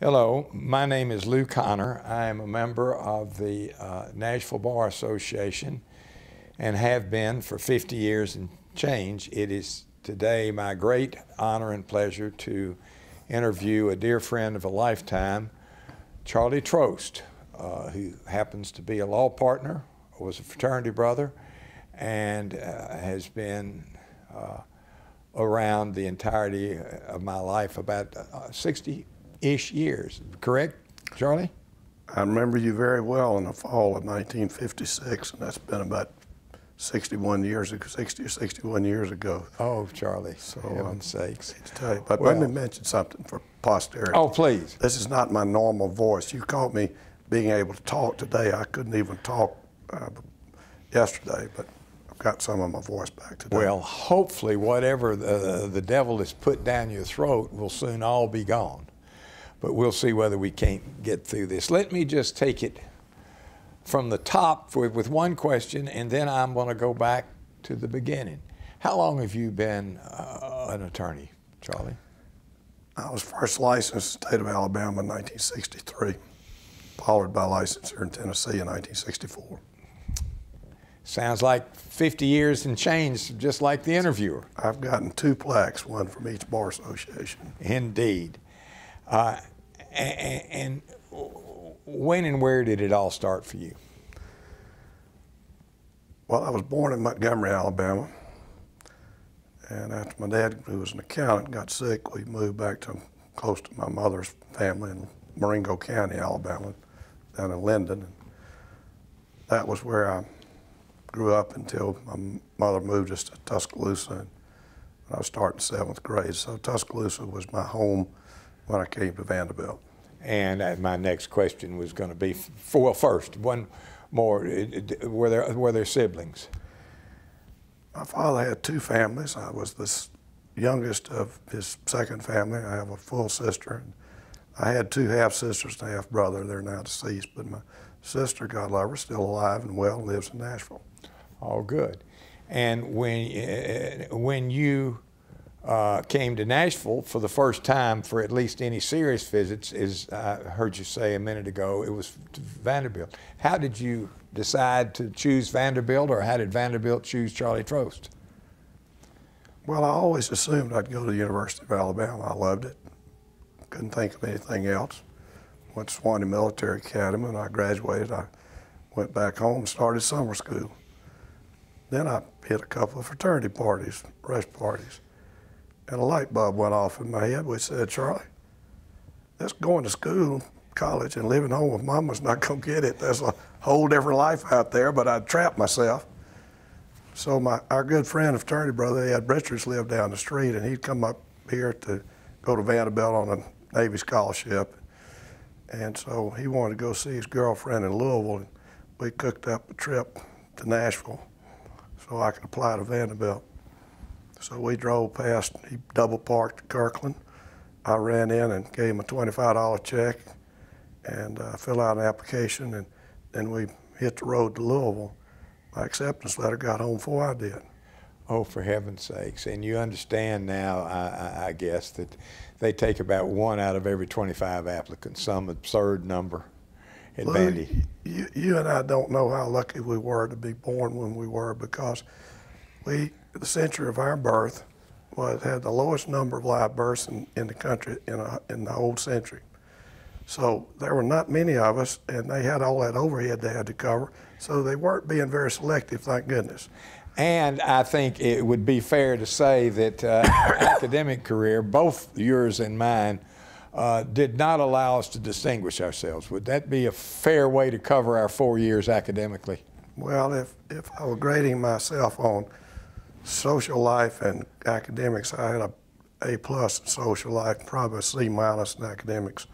Hello, my name is Lou Connor. I am a member of the Nashville Bar Association and have been for 50 years and change. It is today my great honor and pleasure to interview a dear friend of a lifetime, Charlie Trost, who happens to be a law partner, was a fraternity brother, and has been around the entirety of my life, about 60-ish years. Correct, Charlie? I remember you very well in the fall of 1956, and that's been about 61 years ago, 60 or 61 years ago. Oh, Charlie, So, for heaven's sakes. To tell you. But Well, let me mention something for posterity. Oh, please. This is not my normal voice. You caught me being able to talk today. I couldn't even talk yesterday, but I've got some of my voice back today. Well, hopefully whatever the devil has put down your throat will soon all be gone. But we'll see whether we can't get through this. Let me just take it from the top with one question, and then I'm going to go back to the beginning. How long have you been an attorney, Charlie? I was first licensed in the state of Alabama in 1963, followed by licensure in Tennessee in 1964. Sounds like 50 years and change, just like the interviewer. I've gotten 2 plaques, one from each bar association. Indeed. And when and where did it all start for you? Well, I was born in Montgomery, Alabama, and after my dad, who was an accountant, got sick, we moved back to close to my mother's family in Marengo County, Alabama, down in Lansden. And that was where I grew up until my mother moved us to Tuscaloosa, and I was starting 7th grade. So Tuscaloosa was my home when I came to Vanderbilt. And my next question was going to be, well, first, one more, were there siblings? My father had 2 families. I was the youngest of his second family. I have a full sister. I had 2 half-sisters and a half-brother. They're now deceased, but my sister, God love her, still alive and well, lives in Nashville. Oh, good. And when you came to Nashville for the first time for at least any serious visits, as I heard you say a minute ago, it was to Vanderbilt. How did you decide to choose Vanderbilt, or how did Vanderbilt choose Charlie Trost? Well, I always assumed I'd go to the University of Alabama. I loved it. Couldn't think of anything else. Went to Swanee Military Academy. When I graduated, I went back home and started summer school. Then I hit a couple of fraternity parties, rush parties. And a light bulb went off in my head, which said, Charlie, this going to school, college, and living home with mama's not going to get it. There's a whole different life out there, but I'd trapped myself. So our good friend and fraternity brother, Ed Richards, lived down the street, and he'd come up here to go to Vanderbilt on a Navy scholarship. And so he wanted to go see his girlfriend in Louisville, and we cooked up a trip to Nashville so I could apply to Vanderbilt. So we drove past, he double parked at Kirkland. I ran in and gave him a $25 check and filled out an application, and then we hit the road to Louisville. My acceptance letter got home before I did. Oh, for heaven's sakes. And you understand now, I guess, that they take about 1 out of every 25 applicants, some absurd number at Vandy. You and I don't know how lucky we were to be born when we were, because the century of our birth had the lowest number of live births in the country in the whole century. So there were not many of us, and they had all that overhead they had to cover. So they weren't being very selective, thank goodness. And I think it would be fair to say that our academic career, both yours and mine, did not allow us to distinguish ourselves. Would that be a fair way to cover our 4 years academically? Well, if I were grading myself on social life and academics, I had a A+ in social life, probably a C- in academics.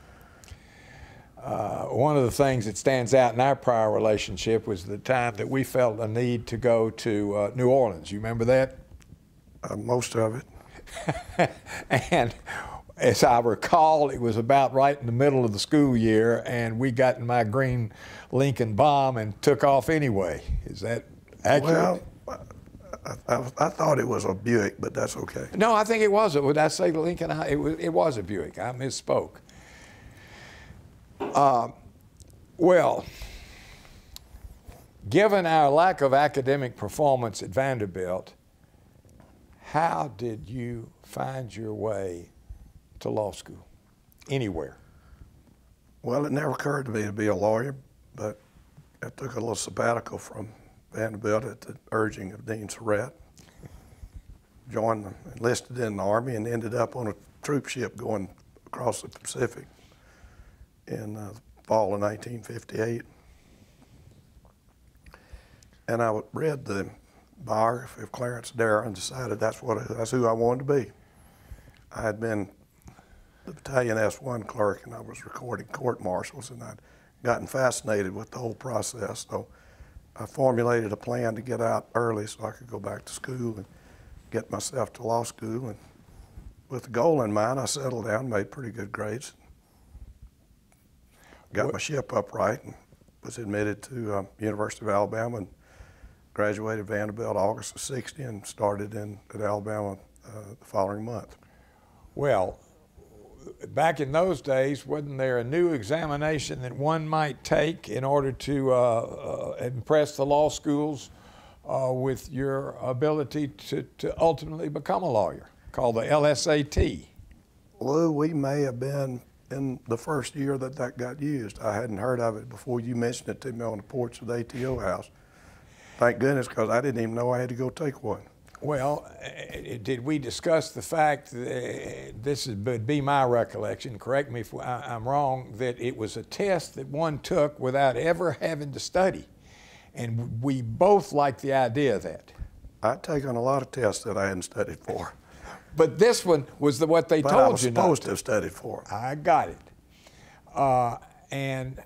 One of the things that stands out in our prior relationship was the time that we felt a need to go to New Orleans. You remember that? Most of it. And as I recall, it was about right in the middle of the school year, and we got in my green Lincoln bomb and took off anyway. Is that accurate? Well, I thought it was a Buick, but that's okay. No, I think it was. Would I say the Lincoln? It was a Buick. I misspoke. Well, given our lack of academic performance at Vanderbilt, how did you find your way to law school, anywhere? Well, it never occurred to me to be a lawyer, but I took a little sabbatical from Vanderbilt at the urging of Dean Surratt. Enlisted in the Army and ended up on a troop ship going across the Pacific in the fall of 1958. And I read the biography of Clarence Darrow and decided that's who I wanted to be. I had been the battalion S1 clerk and I was recording court martials, and I'd gotten fascinated with the whole process. So I formulated a plan to get out early so I could go back to school and get myself to law school. And with the goal in mind, I settled down, made pretty good grades, got my ship upright, and was admitted to University of Alabama and graduated Vanderbilt August of '60 and started at Alabama the following month. Well, back in those days, wasn't there a new examination that one might take in order to impress the law schools with your ability to ultimately become a lawyer, called the LSAT? Lou, we may have been in the first year that got used. I hadn't heard of it before you mentioned it to me on the porch of the ATO house. Thank goodness, because I didn't even know I had to go take one. Well, did we discuss the fact that this would be my recollection, correct me if I'm wrong, that it was a test that one took without ever having to study? And we both liked the idea of that. I'd taken a lot of tests that I hadn't studied for. But this one was what they told you not to. I was supposed to have studied for. I got it. And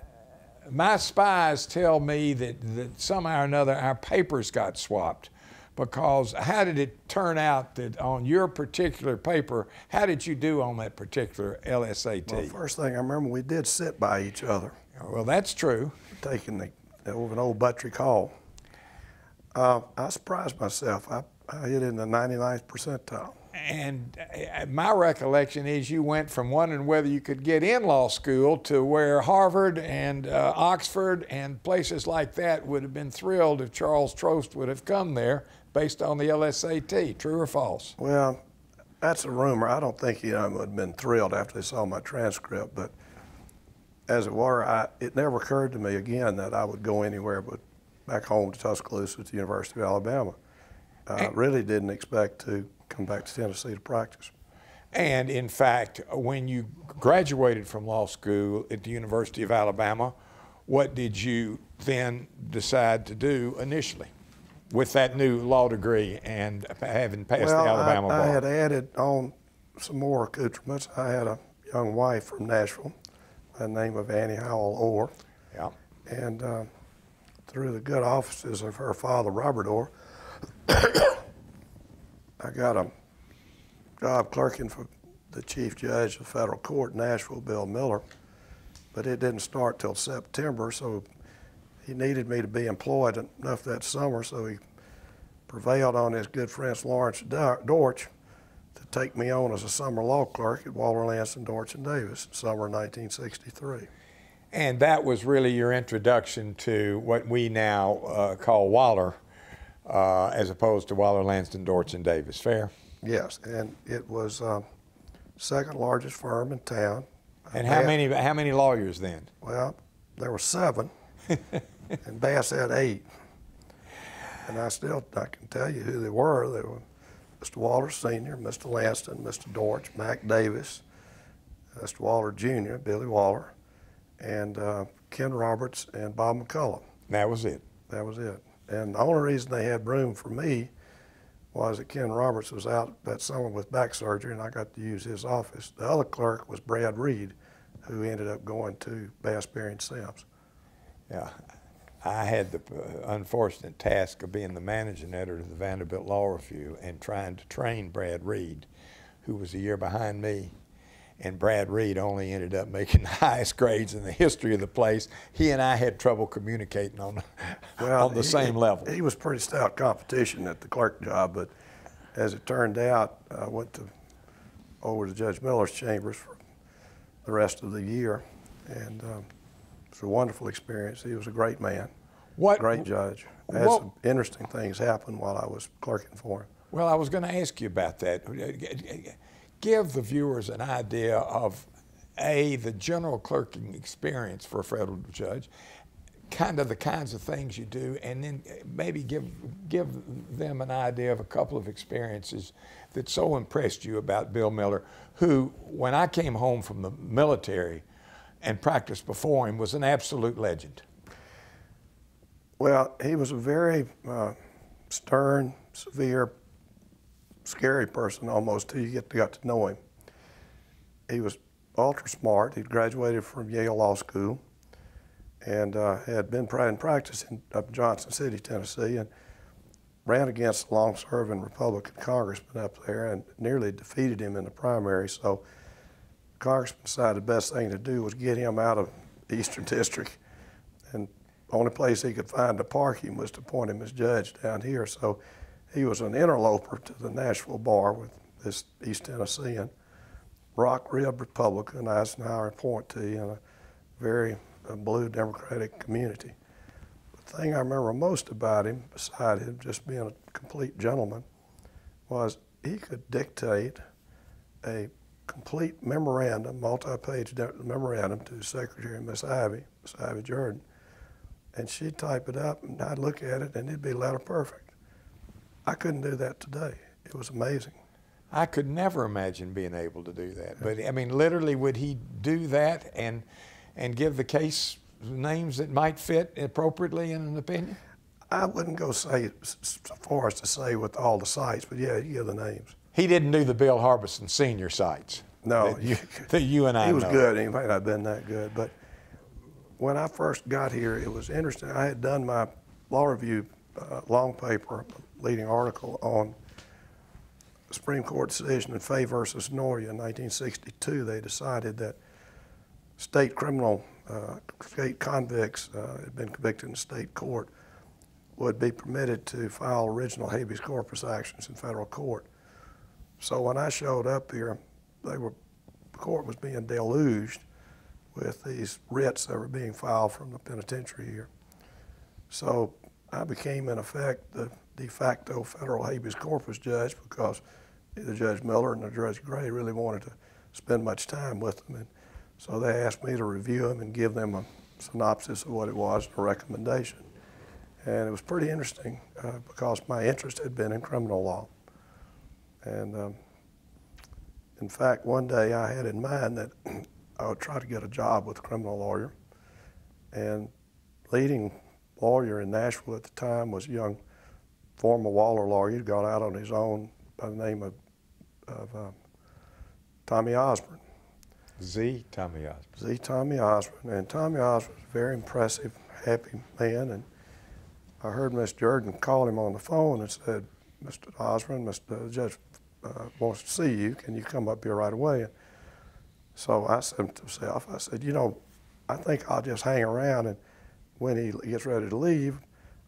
my spies tell me that somehow or another our papers got swapped, because how did it turn out that on your particular paper, how did you do on that particular LSAT? Well, first thing I remember, we did sit by each other. Well, that's true. Taking over an old Buttrick Hall. I surprised myself. I hit in the 99th percentile. And my recollection is you went from wondering whether you could get in law school to where Harvard and Oxford and places like that would have been thrilled if Charles Trost would have come there based on the LSAT. True or false? Well, that's a rumor. I don't think would have been thrilled after they saw my transcript, but as it were, it never occurred to me again that I would go anywhere but back home to Tuscaloosa at the University of Alabama. I really didn't expect to come back to Tennessee to practice. And in fact, when you graduated from law school at the University of Alabama, what did you then decide to do initially with that new law degree and having passed the Alabama bar? I had added on some more accoutrements. I had a young wife from Nashville by the name of Annie Howell Orr. Yeah. And through the good offices of her father, Robert Orr, I got a job clerking for the chief judge of the federal court in Nashville, Bill Miller, but it didn't start till September, so he needed me to be employed enough that summer, so he prevailed on his good friend Lawrence Dortch to take me on as a summer law clerk at Waller, Lansden, Dortch, and Davis in summer 1963. And that was really your introduction to what we now call Waller, as opposed to Waller, Lansden, Dortch, and Davis. Fair? Yes, and it was second largest firm in town. And how many lawyers then? Well, there were 7, and Bass had 8. And I can tell you who they were. They were Mr. Waller Sr., Mr. Lansden, Mr. Dortch, Mac Davis, Mr. Waller Jr., Billy Waller, and Ken Roberts and Bob McCullough. That was it. That was it. And the only reason they had room for me was that Ken Roberts was out that summer with back surgery, and I got to use his office. The other clerk was Brad Reed, who ended up going to Bass, Berry & Sims. Yeah. I had the unfortunate task of being the managing editor of the Vanderbilt Law Review and trying to train Brad Reed, who was a year behind me. And Brad Reed only ended up making the highest grades in the history of the place. He and I had trouble communicating on the same level. He was pretty stout competition at the clerk job, but as it turned out, I went over to Judge Miller's chambers for the rest of the year. And it was a wonderful experience. He was a great man, great judge. Had some interesting things happen while I was clerking for him. Well, I was going to ask you about that. Give the viewers an idea of, the general clerking experience for a federal judge, kind of the kinds of things you do, and then maybe give them an idea of a couple of experiences that so impressed you about Bill Miller, who, when I came home from the military and practiced before him, was an absolute legend. Well, he was a very stern, severe, scary person almost till you got to know him. He was ultra smart. He'd graduated from Yale Law School and had been in practice up in Johnson City, Tennessee, and ran against a long-serving Republican congressman up there and nearly defeated him in the primary. So the congressman decided the best thing to do was get him out of the Eastern District, and the only place he could find to park him was to appoint him as judge down here. So he was an interloper to the Nashville bar with this East Tennessean, rock-ribbed Republican, Eisenhower appointee, and a very blue Democratic community. The thing I remember most about him, beside him just being a complete gentleman, was he could dictate a complete memorandum, multi-page memorandum to his secretary, Miss Ivy Jordan, and she'd type it up and I'd look at it and it'd be letter perfect. I couldn't do that today. It was amazing. I could never imagine being able to do that. But I mean, literally, would he do that and give the case names that might fit appropriately in an opinion? I wouldn't go so far as to say with all the sites, but yeah, you give the names. He didn't do the Bill Harbison Sr. sites. No. That you and I know. He was good. He might not have been that good. But when I first got here, it was interesting. I had done my law review long paper, leading article on the Supreme Court decision in Fay versus Noria in 1962. They decided that state convicts had been convicted in state court would be permitted to file original habeas corpus actions in federal court. So when I showed up here, the court was being deluged with these writs that were being filed from the penitentiary here. So I became, in effect, the de facto federal habeas corpus judge because either Judge Miller and Judge Gray really wanted to spend much time with them. And so they asked me to review them and give them a synopsis of what it was and a recommendation. And it was pretty interesting because my interest had been in criminal law. And in fact, one day I had in mind that I would try to get a job with a criminal lawyer. And leading lawyer in Nashville at the time was a young former Waller lawyer. He'd gone out on his own by the name of Tommy Osborne. Z. Tommy Osborne. Z. Tommy Osborne. And Tommy Osborne was a very impressive, happy man. And I heard Miss Jordan call him on the phone and said, "Mr. Osborne, Mr. Judge wants to see you. Can you come up here right away?" And so I said to myself, I said, I think I'll just hang around, and when he gets ready to leave,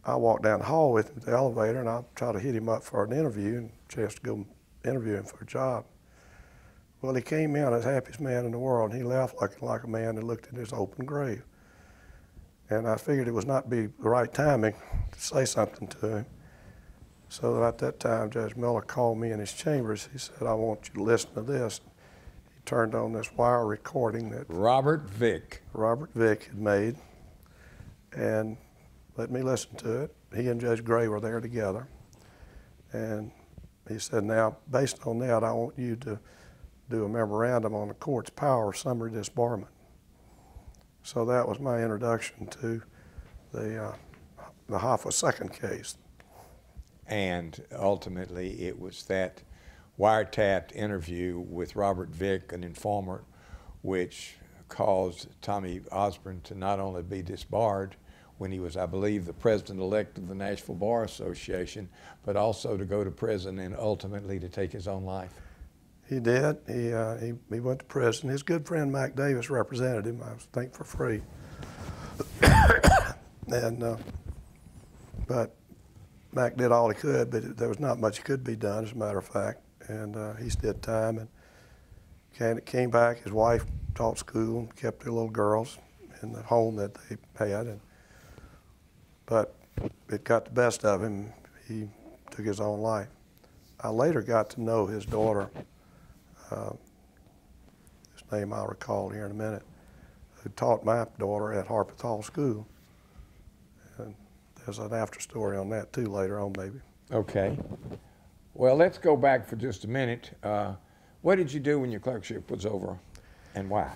I'll walk down the hall with him to the elevator and I'll try to hit him up for an interview and chance to go interview him for a job. Well, he came in as the happiest man in the world, and he left like a man that looked in his open grave. And I figured it was not be the right timing to say something to him. So at that time, Judge Miller called me in his chambers. He said, "I want you to listen to this." He turned on this wire recording that Robert Vick had made and let me listen to it. He and Judge Gray were there together. And he said, "Now, based on that, I want you to do a memorandum on the court's power of summary disbarment." So that was my introduction to the Hoffa second case. And ultimately, it was that wiretapped interview with Robert Vick, an informant, which caused Tommy Osborne to not only be disbarred when he was, I believe, the president-elect of the Nashville Bar Association, but also to go to prison and ultimately to take his own life. He did. He went to prison. His good friend Mac Davis represented him, I think, for free. And but Mac did all he could, but there was not much could be done, as a matter of fact. And he did time and came back. His wife taught school and kept their little girls in the home that they had. But it got the best of him. He took his own life. I later got to know his daughter, his name I'll recall here in a minute, who taught my daughter at Harpeth Hall School. And there's an after story on that too later on maybe. Okay. Well, let's go back for just a minute. What did you do when your clerkship was over, and why?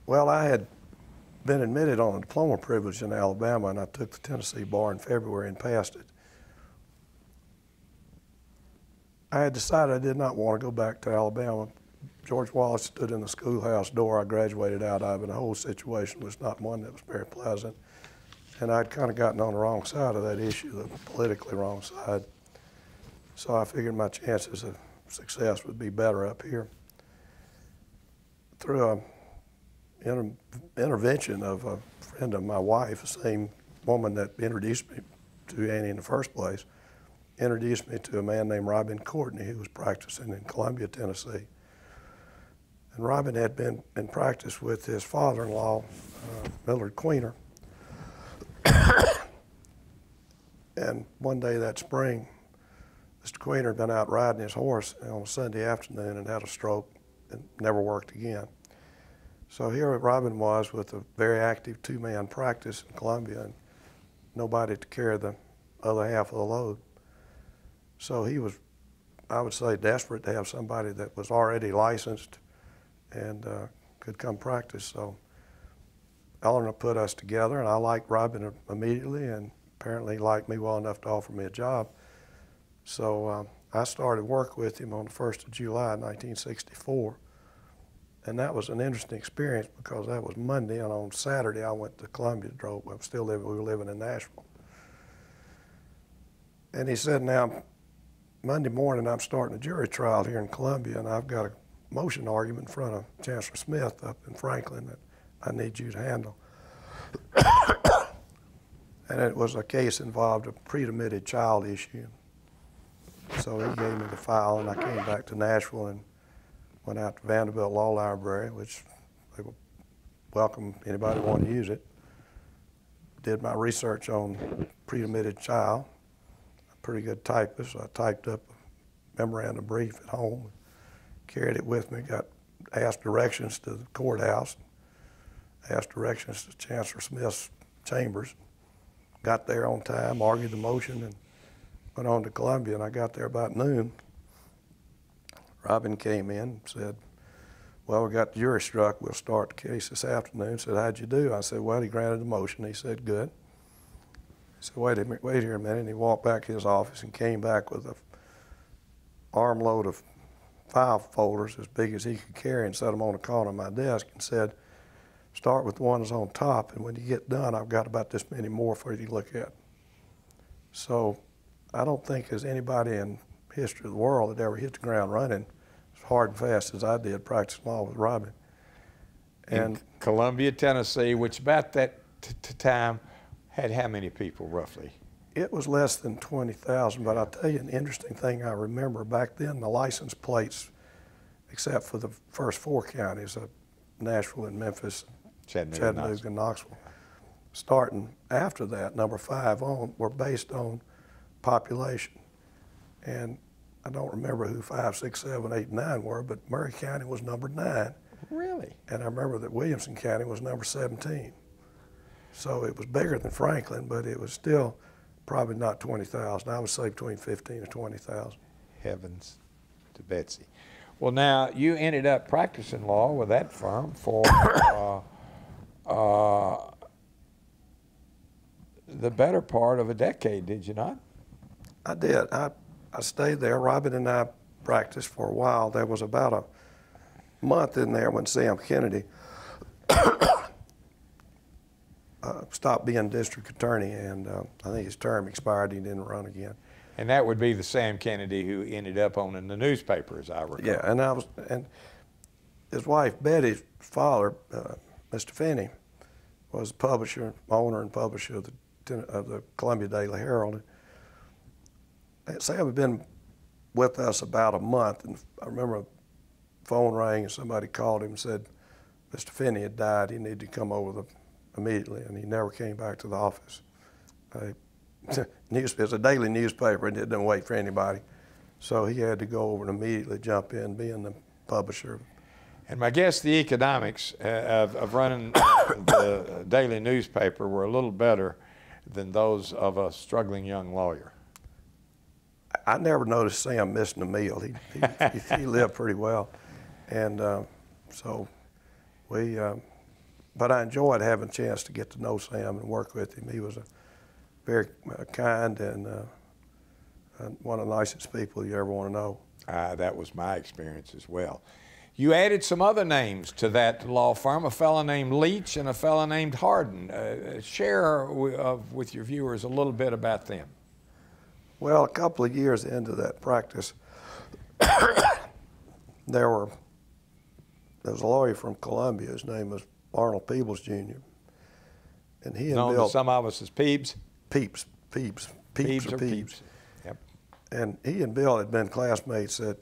Well, I had been admitted on a diploma privilege in Alabama, and I took the Tennessee bar in February and passed it. I had decided I did not want to go back to Alabama. George Wallace stood in the schoolhouse door I graduated out of, and the whole situation was not one that was very pleasant. And I'd kind of gotten on the wrong side of that issue, the politically wrong side. So I figured my chances of success would be better up here. Through an intervention of a friend of my wife, the same woman that introduced me to Annie in the first place, introduced me to a man named Robin Courtney who was practicing in Columbia, Tennessee. And Robin had been in practice with his father-in-law, Millard Queener. And one day that spring, Mr. Queener had been out riding his horse on a Sunday afternoon and had a stroke and never worked again. So here Robin was with a very active two-man practice in Columbia and nobody to carry the other half of the load. So he was, I would say, desperate to have somebody that was already licensed and could come practice. So Eleanor put us together, and I liked Robin immediately, and apparently he liked me well enough to offer me a job. So I started work with him on the 1st of July, 1964. And that was an interesting experience because that was Monday, and on Saturday I went to Columbia, we were living in Nashville. And he said, now, Monday morning I'm starting a jury trial here in Columbia, and I've got a motion argument in front of Chancellor Smith up in Franklin that I need you to handle. And it was a case involved a pre-admitted child issue. So he gave me the file, and I came back to Nashville and went out to Vanderbilt Law Library, which they would welcome anybody who wanted to use it. Did my research on pre-admitted child. I'm a pretty good typist, so I typed up a memorandum brief at home, carried it with me, asked directions to the courthouse, asked directions to Chancellor Smith's chambers, got there on time, argued the motion, and went on to Columbia, and I got there about noon. Robin came in and said, well, we got the jury struck, we'll start the case this afternoon. Said, how'd you do? I said, well, he granted the motion. He said, good. He said, wait here a minute, and he walked back to his office and came back with an armload of file folders as big as he could carry and set them on the corner of my desk and said, start with the one that's on top, and when you get done, I've got about this many more for you to look at. So I don't think there's anybody in history of the world that ever hit the ground running as hard and fast as I did practicing law with Robin. And in Columbia, Tennessee, which about that time had how many people roughly? It was less than 20,000, but I'll tell you an interesting thing I remember. Back then, the license plates, except for the first 4 counties, Nashville and Memphis, Chattanooga and Knoxville, starting after that, number 5 on, were based on population. And I don't remember who 5, 6, 7, 8, 9 were, but Murray County was number 9. Really? And I remember that Williamson County was number 17. So it was bigger than Franklin, but it was still probably not 20,000. I would say between 15 and 20,000. Heavens to Betsy. Well, now, you ended up practicing law with that firm for the better part of a decade, did you not? I did. I stayed there. Robin and I practiced for a while. There was about a month in there when Sam Kennedy stopped being district attorney, and I think his term expired. He didn't run again. And that would be the Sam Kennedy who ended up owning the newspaper, as I recall. Yeah, and his wife Betty's father, Mr. Finney, was publisher, owner, and publisher of the Columbia Daily Herald. And Sam had been with us about a month, and I remember phone rang and somebody called him and said Mr. Finney had died. He needed to come over immediately, and he never came back to the office. It's a daily newspaper, and it didn't wait for anybody. So he had to go over and immediately jump in, being the publisher. And I guess the economics of running the daily newspaper were a little better than those of a struggling young lawyer. I never noticed Sam missing a meal. He lived pretty well. And so we, but I enjoyed having a chance to get to know Sam and work with him. He was a very kind and one of the nicest people you ever want to know. That was my experience as well. You added some other names to that law firm, a fellow named Leach and a fellow named Harden. Share with your viewers a little bit about them. Well, a couple of years into that practice, there was a lawyer from Columbia. His name was Arnold Peebles, Jr. And he and Known Bill, to some of us as Peebs. Peeps or Peeps. Yep. And he and Bill had been classmates at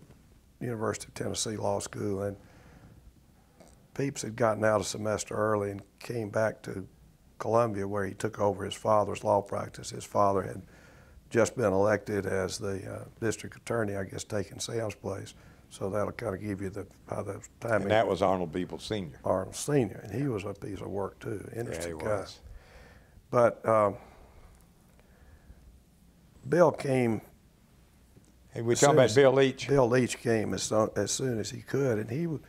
University of Tennessee Law School, and Peeps had gotten out a semester early and came back to Columbia, where he took over his father's law practice. His father had just been elected as the district attorney, I guess, taking Sam's place. So that'll kind of give you how the timing. And that was Arnold Peebles Sr. Arnold Sr., and he was a piece of work too. Interesting guy. Was. But Bill came. Hey, we're talking about Bill Leach. Bill Leach came as soon as he could, and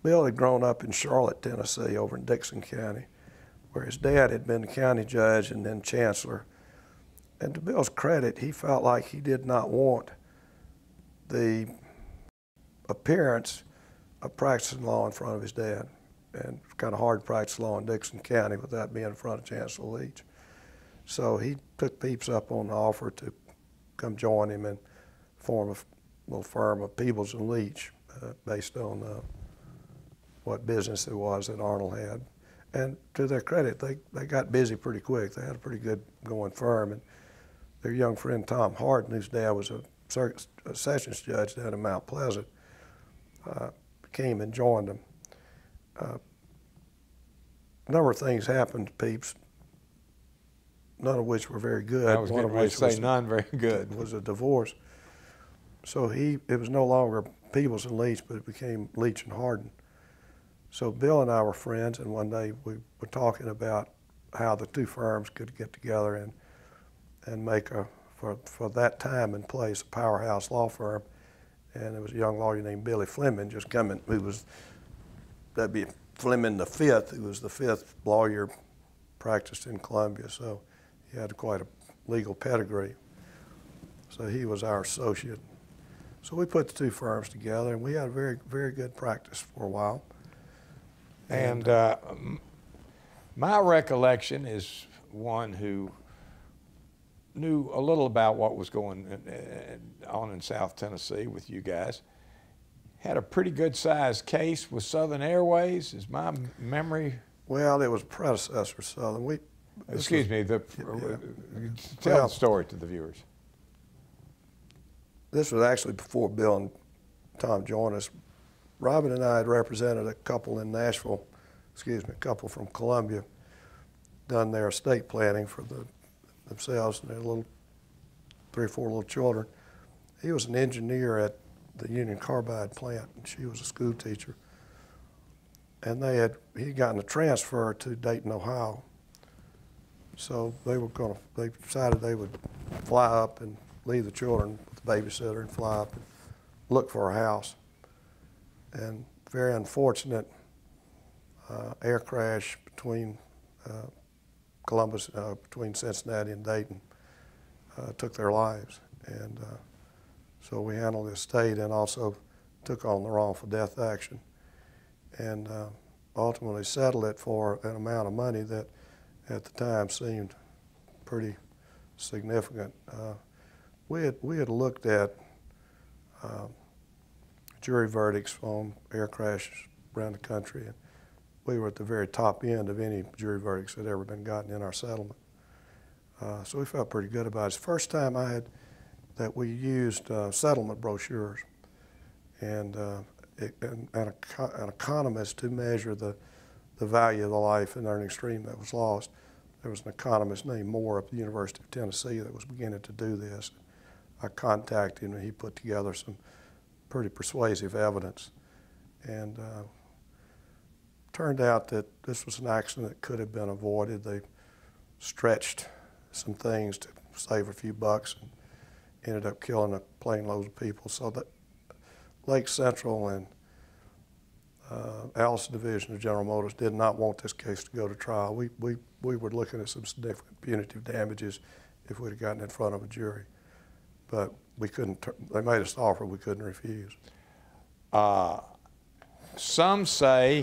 Bill had grown up in Charlotte, Tennessee, over in Dixon County, where his dad had been the county judge and then chancellor. And to Bill's credit, he felt like he did not want the appearance of practicing law in front of his dad. And it's kind of hard to practice law in Dixon County without being in front of Chancellor Leach. So he took Peeps up on the offer to come join him and form a little firm of Peebles and Leach based on what business it was that Arnold had. And to their credit, they got busy pretty quick. They had a pretty good going firm. And their young friend Tom Harden, whose dad was a sessions judge down in Mount Pleasant, came and joined them. A number of things happened to Peeps, none of which were very good. I was going to say none very good. It was a divorce. So it was no longer Peebles and Leach, but it became Leach and Harden. So Bill and I were friends, and one day we were talking about how the two firms could get together and make for that time and place, a powerhouse law firm. And there was a young lawyer named Billy Fleming just coming, that'd be Fleming the fifth, who was the fifth lawyer practiced in Columbia. So he had quite a legal pedigree. So he was our associate. So we put the two firms together, and we had a very, very good practice for a while. And my recollection is one who knew a little about what was going on in South Tennessee with you guys. Had a pretty good sized case with Southern Airways, is my memory. Well, it was a predecessor, Southern. Excuse me, tell the story to the viewers. This was actually before Bill and Tom joined us. Robin and I had represented a couple in Nashville, a couple from Columbia, done their estate planning for themselves and their 3 or 4 little children. He was an engineer at the Union Carbide plant, and she was a school teacher. And he'd gotten a transfer to Dayton, Ohio. So they decided they would fly up and leave the children with the babysitter and fly up and look for a house. And very unfortunate air crash between between Cincinnati and Dayton took their lives. And so we handled the estate and also took on the wrongful death action, and ultimately settled it for an amount of money that at the time seemed pretty significant. We had looked at jury verdicts on air crashes around the country, and we were at the very top end of any jury verdicts that had ever been gotten in our settlement. So we felt pretty good about it. It's the first time that we used settlement brochures, and an economist to measure the value of the life and earning stream that was lost. There was an economist named Moore at the University of Tennessee that was beginning to do this. I contacted him and he put together some pretty persuasive evidence. And turned out that this was an accident that could have been avoided. They stretched some things to save a few bucks and ended up killing a plane load of people. So that Lake Central and Allison Division of General Motors did not want this case to go to trial. We were looking at some significant punitive damages if we'd have gotten in front of a jury. But we couldn't, they made us an offer we couldn't refuse. Some say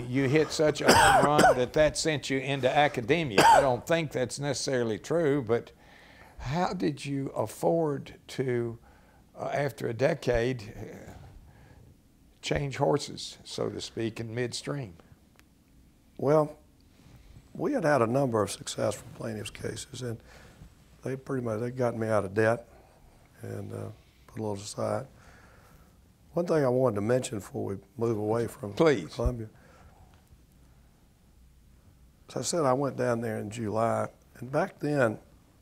you hit such a home run that sent you into academia. I don't think that's necessarily true, but how did you afford to, after a decade, change horses, so to speak, in midstream? Well, we had had a number of successful plaintiffs' cases, and they got me out of debt and put a little aside. One thing I wanted to mention before we move away from Columbia. As I said, I went down there in July, and back then,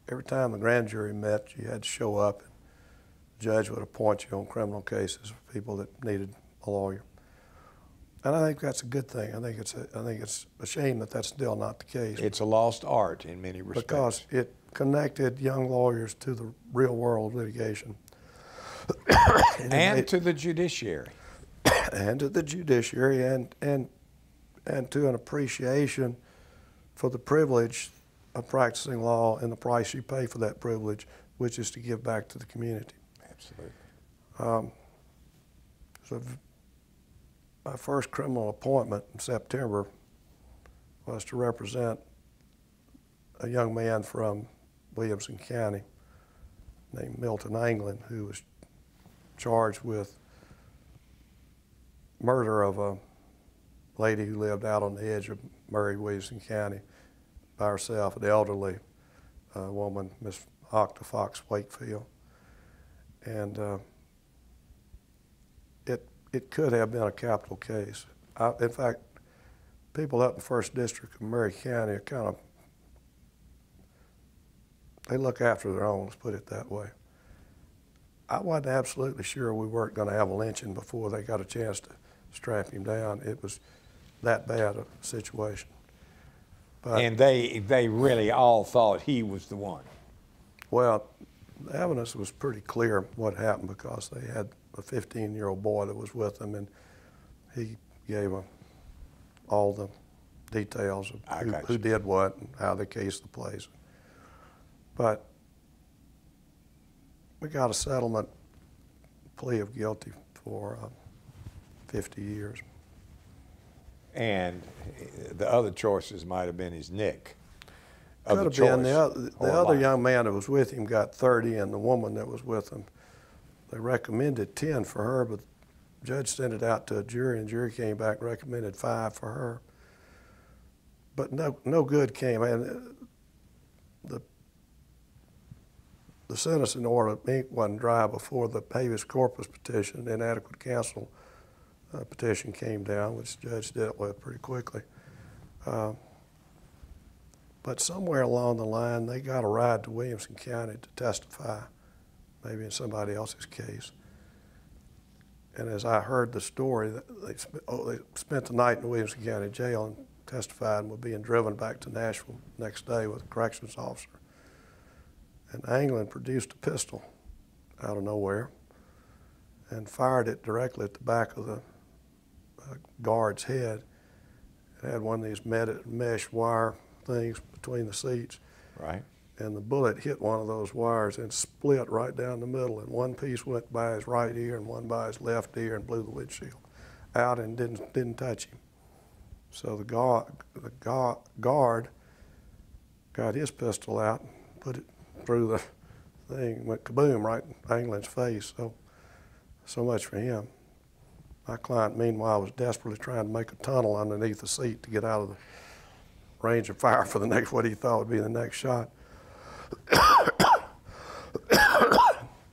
every time the grand jury met, you had to show up, and the judge would appoint you on criminal cases for people that needed a lawyer. And I think that's a good thing. I think it's a shame that that's still not the case. It's a lost art in many respects. Because it connected young lawyers to the real world litigation. and to the judiciary. And to the judiciary, and to an appreciation for the privilege of practicing law and the price you pay for that privilege, which is to give back to the community. Absolutely. So my first criminal appointment in September was to represent a young man from Williamson County named Milton England, who was charged with murder of a lady who lived out on the edge of Murray, Williamson County by herself, an elderly woman, Miss Octa Fox Wakefield. And it could have been a capital case. In fact, people up in the 1st District of Murray County are they look after their own, let's put it that way. I wasn't absolutely sure we weren't going to have a lynching before they got a chance to strap him down. It was that bad a situation. But, and they really all thought he was the one. Well, the evidence was pretty clear what happened, because they had a 15-year-old boy that was with them, and he gave them all the details of who did what and how they cased the place. But we got a settlement plea of guilty for 50 years. And the other choices might have been his nick. Could have been. The other young man that was with him got 30, and the woman that was with him, they recommended 10 for her, but the judge sent it out to a jury, and the jury came back and recommended 5 for her. But no good came. And the sentencing order ink wasn't dry before the habeas corpus petition, the inadequate counsel petition came down, which the judge dealt with pretty quickly. But somewhere along the line, they got a ride to Williamson County to testify, maybe in somebody else's case. And as I heard the story, they spent the night in the Williamson County jail and testified, and were being driven back to Nashville the next day with a corrections officer. And England produced a pistol out of nowhere and fired it directly at the back of the guard's head. It had one of these mesh wire things between the seats. Right. And the bullet hit one of those wires and split right down the middle, and one piece went by his right ear and one by his left ear and blew the windshield out and didn't touch him. So the guard got his pistol out and put it through the thing, went kaboom right in England's face. So much for him. My client, meanwhile, was desperately trying to make a tunnel underneath the seat to get out of the range of fire for the next, what he thought would be the next shot.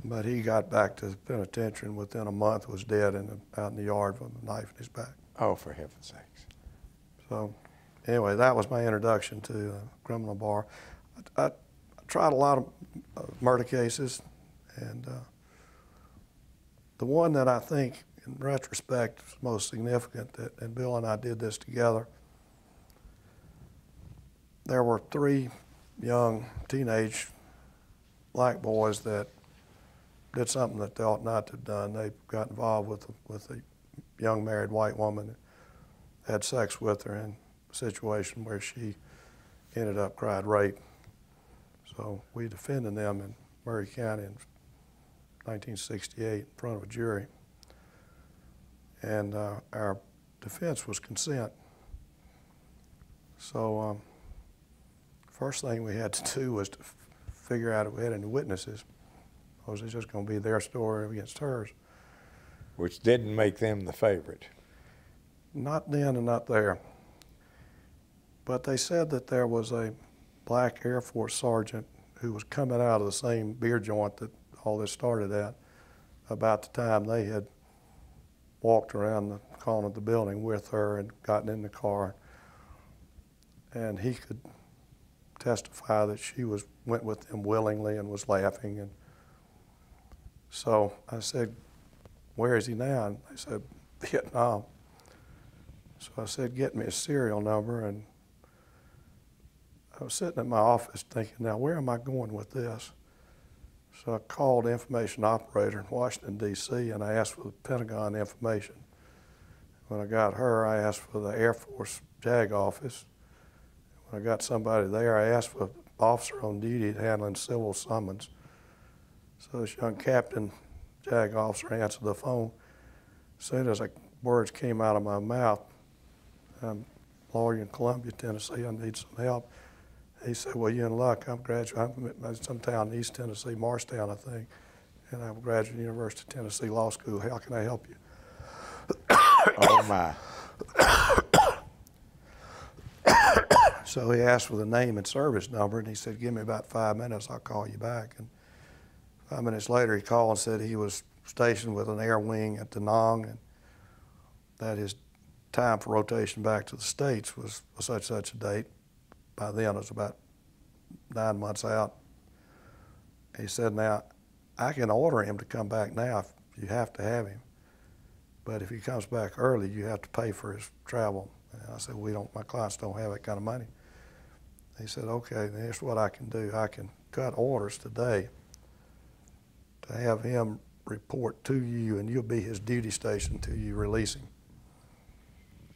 But he got back to the penitentiary and within a month was dead out in the yard with a knife in his back. Oh, for heaven's sakes. So anyway, that was my introduction to the criminal bar. I tried a lot of murder cases, and the one that I think, in retrospect, is most significant, and Bill and I did this together, there were 3 young teenage black boys that did something that they ought not to have done. They got involved with a young married white woman, had sex with her in a situation where she ended up cried rape. So we defended them in Murray County in 1968 in front of a jury. And our defense was consent. So first thing we had to do was to figure out if we had any witnesses. Or was it just going to be their story against hers? Which didn't make them the favorite. Not then and not there. But they said that there was a black Air Force sergeant who was coming out of the same beer joint that all this started at about the time they had walked around the corner of the building with her and gotten in the car. And he could testify that she went with them willingly and was laughing. And so I said, "Where is he now?" And they said, "Vietnam." So I said, "Get me a serial number." And I was sitting in my office thinking, now where am I going with this? So I called the information operator in Washington, D.C., and I asked for the Pentagon information. When I got her, I asked for the Air Force JAG office. When I got somebody there, I asked for an officer on duty handling civil summons. So this young captain, JAG officer, answered the phone. As soon as the words came out of my mouth, I'm a lawyer in Columbia, Tennessee, I need some help. He said, "Well, you're in luck. I'm in some town in East Tennessee, Marshtown, I think, and I'm a graduate of the University of Tennessee Law School. How can I help you?" Oh, my. So he asked for the name and service number, and he said, "Give me about 5 minutes, I'll call you back." And 5 minutes later, he called and said he was stationed with an air wing at Da Nang, and that his time for rotation back to the States was such a date. By then, it was about 9 months out. He said, "Now, I can order him to come back now if you have to have him. But if he comes back early, you have to pay for his travel." And I said, my clients don't have that kind of money. He said, "Okay, then here's what I can do. I can cut orders today to have him report to you, and you'll be his duty station until you release him."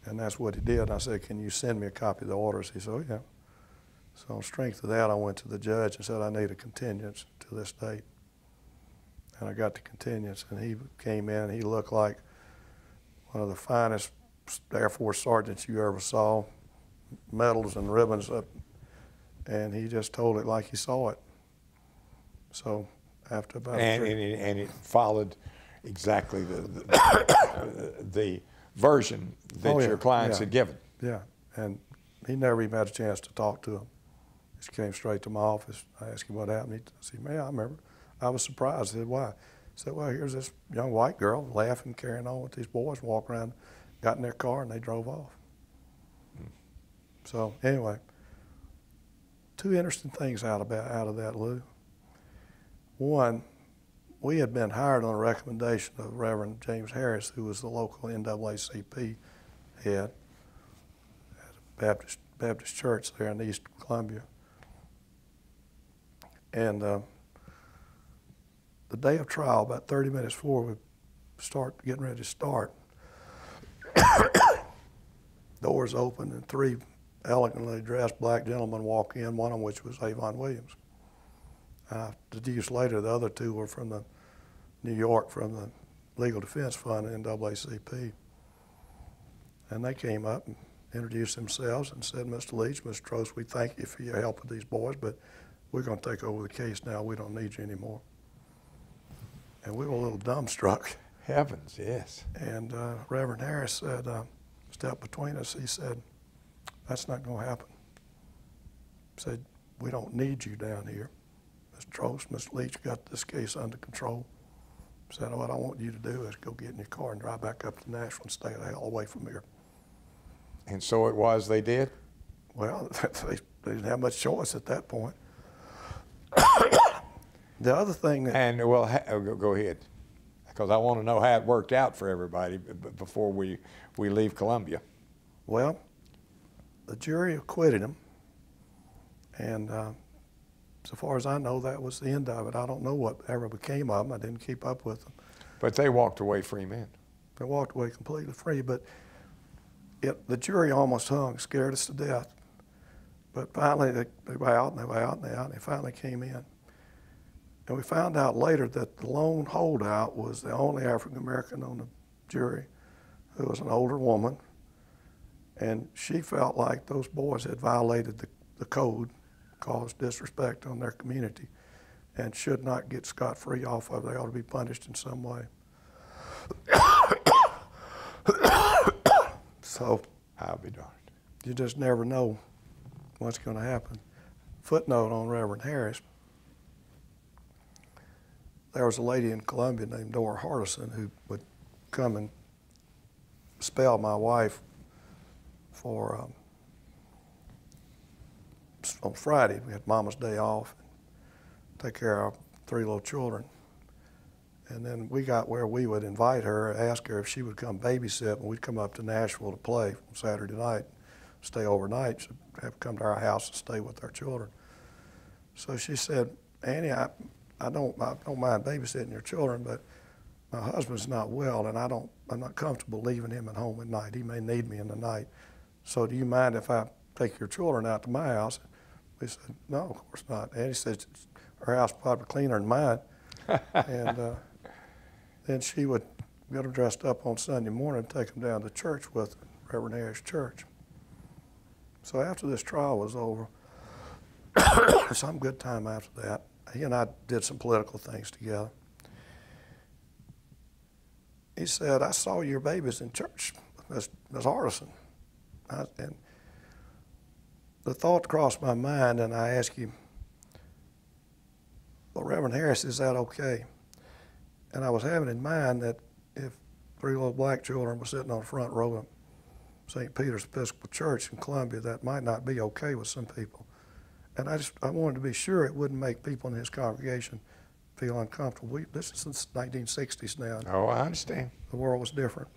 And that's what he did. And I said, "Can you send me a copy of the orders?" He said, "Oh, yeah." So on strength of that, I went to the judge and said, "I need a continuance to this date." And I got the continuance, and he came in. He looked like one of the finest Air Force sergeants you ever saw, medals and ribbons up, and he just told it like he saw it. So after about and it followed exactly the version that your clients had given. Yeah, and he never even had a chance to talk to him. He just came straight to my office. I asked him what happened. He said, "Man, I remember." I was surprised. I said, "Why?" He said, "Well, here's this young white girl laughing, carrying on with these boys, walk around, got in their car, and they drove off." So anyway, 2 interesting things out of that, Lou. One, we had been hired on a recommendation of Reverend James Harris, who was the local NAACP head at a Baptist church there in East Columbia. And the day of trial, about 30 minutes before we getting ready to start, doors open and 3 elegantly dressed black gentlemen walk in, one of which was Avon Williams. I deduced later the other 2 were from New York, from the Legal Defense Fund, NAACP. And they came up and introduced themselves and said, "Mr. Leach, Mr. Trost, we thank you for your help with these boys, but we're going to take over the case now. We don't need you anymore." And we were a little dumbstruck. Heavens, yes. And Reverend Harris said, stepped between us. He said, "That's not going to happen." He said, "We don't need you down here. Mr. Trost, Mr. Leach got this case under control. Said, what I want you to do is go get in your car and drive back up to Nashville and stay the hell away from here. And so it was they did? Well, they didn't have much choice at that point. The other thing that... And, well, go ahead, because I want to know how it worked out for everybody before we leave Columbia. Well, the jury acquitted him, and so far as I know, that was the end of it. I don't know what ever became of them. I didn't keep up with them. But they walked away free men. They walked away completely free, but the jury almost hung, scared us to death. But finally, they were out, and they were out, and they were out, and they finally came in. And we found out later that the lone holdout was the only African-American on the jury, who was an older woman, and she felt like those boys had violated the code, caused disrespect on their community, and should not get scot-free off of it. They ought to be punished in some way. So I'll be darned. You just never know what's going to happen. Footnote on Reverend Harris. There was a lady in Columbia named Dora Hardison who would come and spell my wife for on Friday. We had Mama's Day off, and take care of our 3 little children. And then we got where we would invite her, ask her if she would come babysit, and we'd come up to Nashville to play on Saturday night, stay overnight. She'd have to come to our house and stay with our children. So she said, Annie, I don't mind babysitting your children, but my husband's not well, and I'm not comfortable leaving him at home at night. He may need me in the night. So do you mind if I take your children out to my house? We said, no, of course not. Annie says, her house is probably cleaner than mine. And then she would get them dressed up on Sunday morning and take them down to church with Reverend Harris Church. So after this trial was over, some good time after that, he and I did some political things together. He said, I saw your babies in church with Miss Hardison. And the thought crossed my mind, and I asked him, well, Reverend Harris, is that okay? And I was having in mind that if 3 little black children were sitting on the front row of St. Peter's Episcopal Church in Columbia, that might not be okay with some people. And I wanted to be sure it wouldn't make people in his congregation feel uncomfortable. This is since the 1960s now. Oh, I understand. The world was different.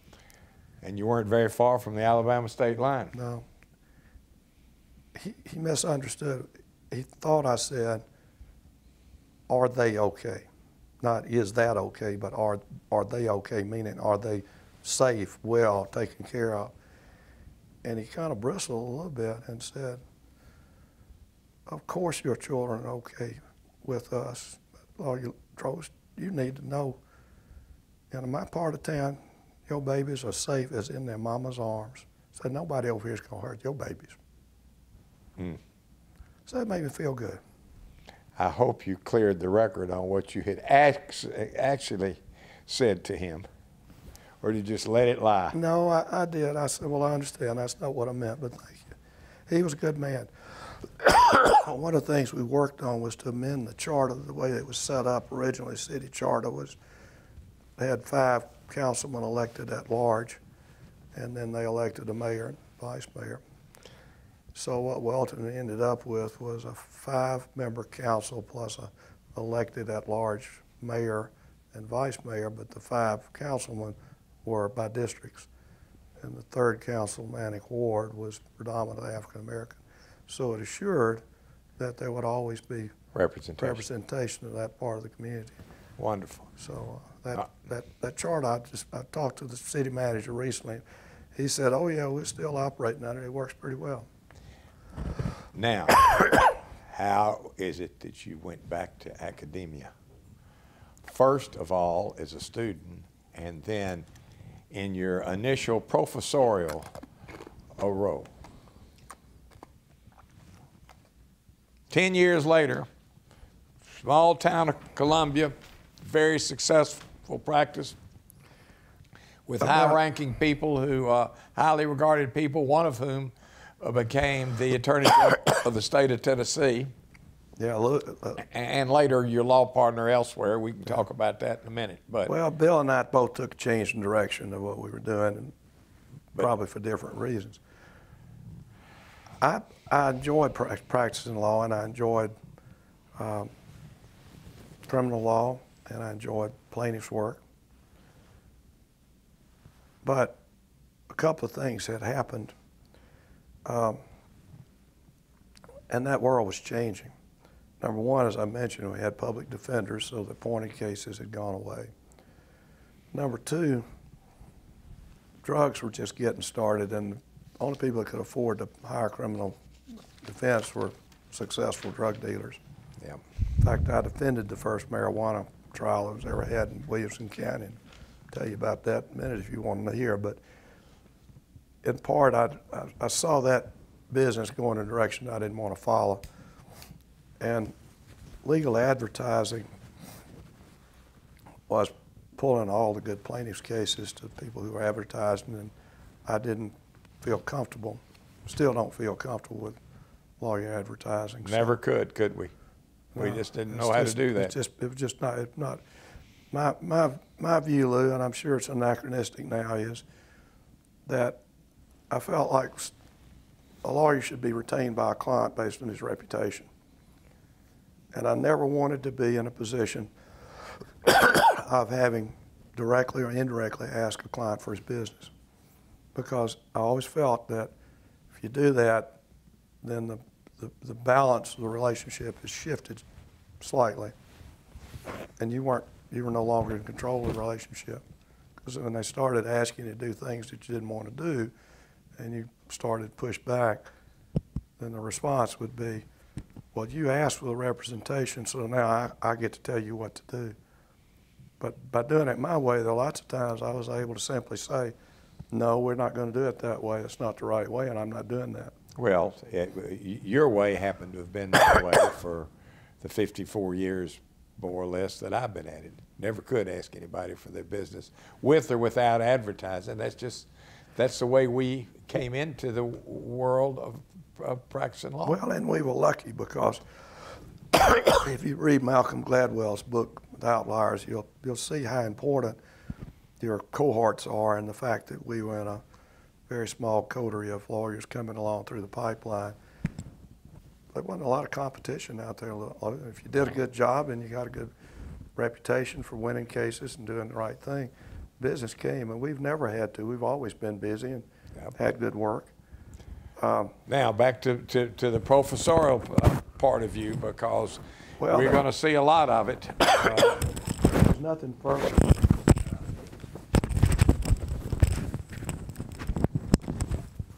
And you weren't very far from the Alabama state line. No. He misunderstood. He thought I said, are they okay? Not is that okay, but are they okay, meaning are they safe, well, taken care of? And he kind of bristled a little bit and said, of course your children are okay with us. But, Trost, you need to know, in my part of town, your babies are safe as in their mama's arms. Said, nobody over here is going to hurt your babies. So that made me feel good. I hope you cleared the record on what you had actually said to him. Or did you just let it lie? No, I did. I said, well, I understand. That's not what I meant, but thank you. He was a good man. One of the things we worked on was to amend the charter the way it was set up originally. City charter was, they had 5 councilmen elected at large, and then they elected a mayor and vice mayor. So what we ultimately ended up with was a 5-member council plus a elected at large mayor and vice mayor, but the 5 councilmen were by districts. And the 3rd councilmanic ward was predominantly African American. So it assured that there would always be representation of that part of the community. Wonderful. So that chart, I talked to the city manager recently. He said, oh yeah, we're still operating under it. It works pretty well. Now, how is it that you went back to academia? First of all, as a student, and then in your initial professorial role. 10 years later, small town of Columbia, very successful practice with high-ranking people who, highly regarded people, one of whom became the Attorney General of the state of Tennessee. Yeah, look. And later your law partner elsewhere. We can talk about that in a minute. But Well, Bill and I both took a change in direction of what we were doing, and probably for different reasons. I enjoyed practicing law, and I enjoyed criminal law, and I enjoyed plaintiff's work. But a couple of things had happened, and that world was changing. Number one, as I mentioned, we had public defenders, so the appointed cases had gone away. Number two, drugs were just getting started, and the only people that could afford to hire criminal defense were successful drug dealers. yeah, In fact, I defended the first marijuana trial that was ever had in Williamson County. I'll tell you about that in a minute if you want to hear. But in part, I saw that business going in a direction I didn't want to follow. And legal advertising was pulling all the good plaintiffs' cases to people who were advertising, and I didn't feel comfortable, still don't feel comfortable with lawyer advertising. never could we? We just didn't know how to do that. It was just not. My view, Lou, and I'm sure it's anachronistic now, is that I felt like a lawyer should be retained by a client based on his reputation. And I never wanted to be in a position of having directly or indirectly asked a client for his business, because I always felt that if you do that, then the balance of the relationship is shifted slightly, and you were no longer in control of the relationship. Because when they started asking you to do things that you didn't want to do, and you started to push back, then the response would be, well, you asked for the representation, so now I get to tell you what to do. But by doing it my way, there are lots of times I was able to simply say, no, we're not going to do it that way. It's not the right way, and I'm not doing that. Well, your way happened to have been that way for the 54 years, more or less, that I've been at it. Never could ask anybody for their business, with or without advertising. That's the way we came into the world of practicing law. Well, and we were lucky because if you read Malcolm Gladwell's book, The Outliers, you'll see how important your cohorts are, and the fact that we were in a very small coterie of lawyers coming along through the pipeline. There wasn't a lot of competition out there. If you did a good job and you got a good reputation for winning cases and doing the right thing, business came, and we've never had to. We've always been busy and had good work. Now back to the professorial part of you, because we're going to see a lot of it. There's nothing further.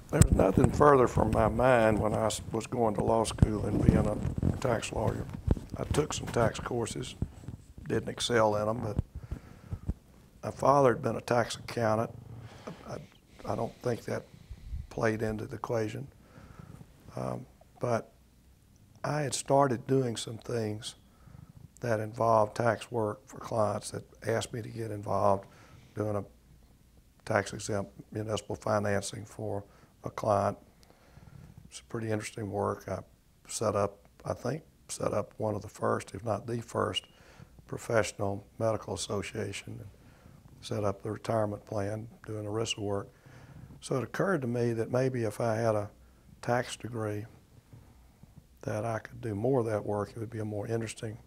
There was nothing further from my mind when I was going to law school than being a tax lawyer. I took some tax courses, didn't excel in them, but my father had been a tax accountant. I don't think that played into the equation. But I had started doing some things that involved tax work for clients that asked me to get involved, doing a tax-exempt municipal financing for a client. It's pretty interesting work. I set up one of the first, if not the first, professional medical association, and set up the retirement plan, doing ERISA work. So it occurred to me that maybe if I had a tax degree, that I could do more of that work. It would be a more interesting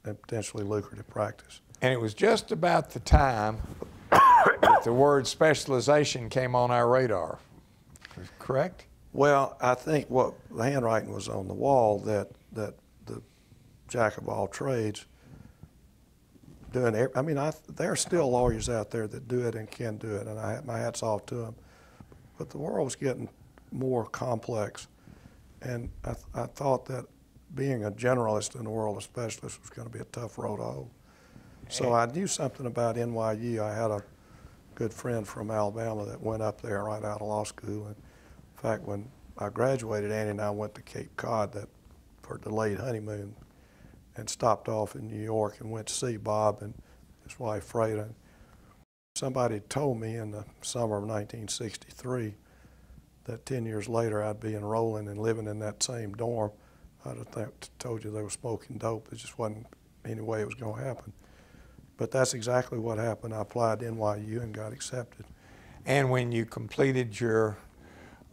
and potentially lucrative practice. And it was just about the time that the word specialization came on our radar. Correct? Well, I think what the handwriting was on the wall, that the jack of all trades doing. There are still lawyers out there that do it and can do it, and my hat's off to them. But the world was getting more complex, and I thought that being a generalist in the world of specialists was going to be a tough road to hoe. So I knew something about NYU. I had a good friend from Alabama that went up there right out of law school. And in fact, when I graduated, Annie and I went to Cape Cod for a delayed honeymoon, and stopped off in New York and went to see Bob and his wife Freda. Somebody told me in the summer of 1963 that 10 years later I'd be enrolling and living in that same dorm I'd have told you they were smoking dope. It just wasn't any way it was going to happen. But that's exactly what happened. I applied to NYU and got accepted. And when you completed your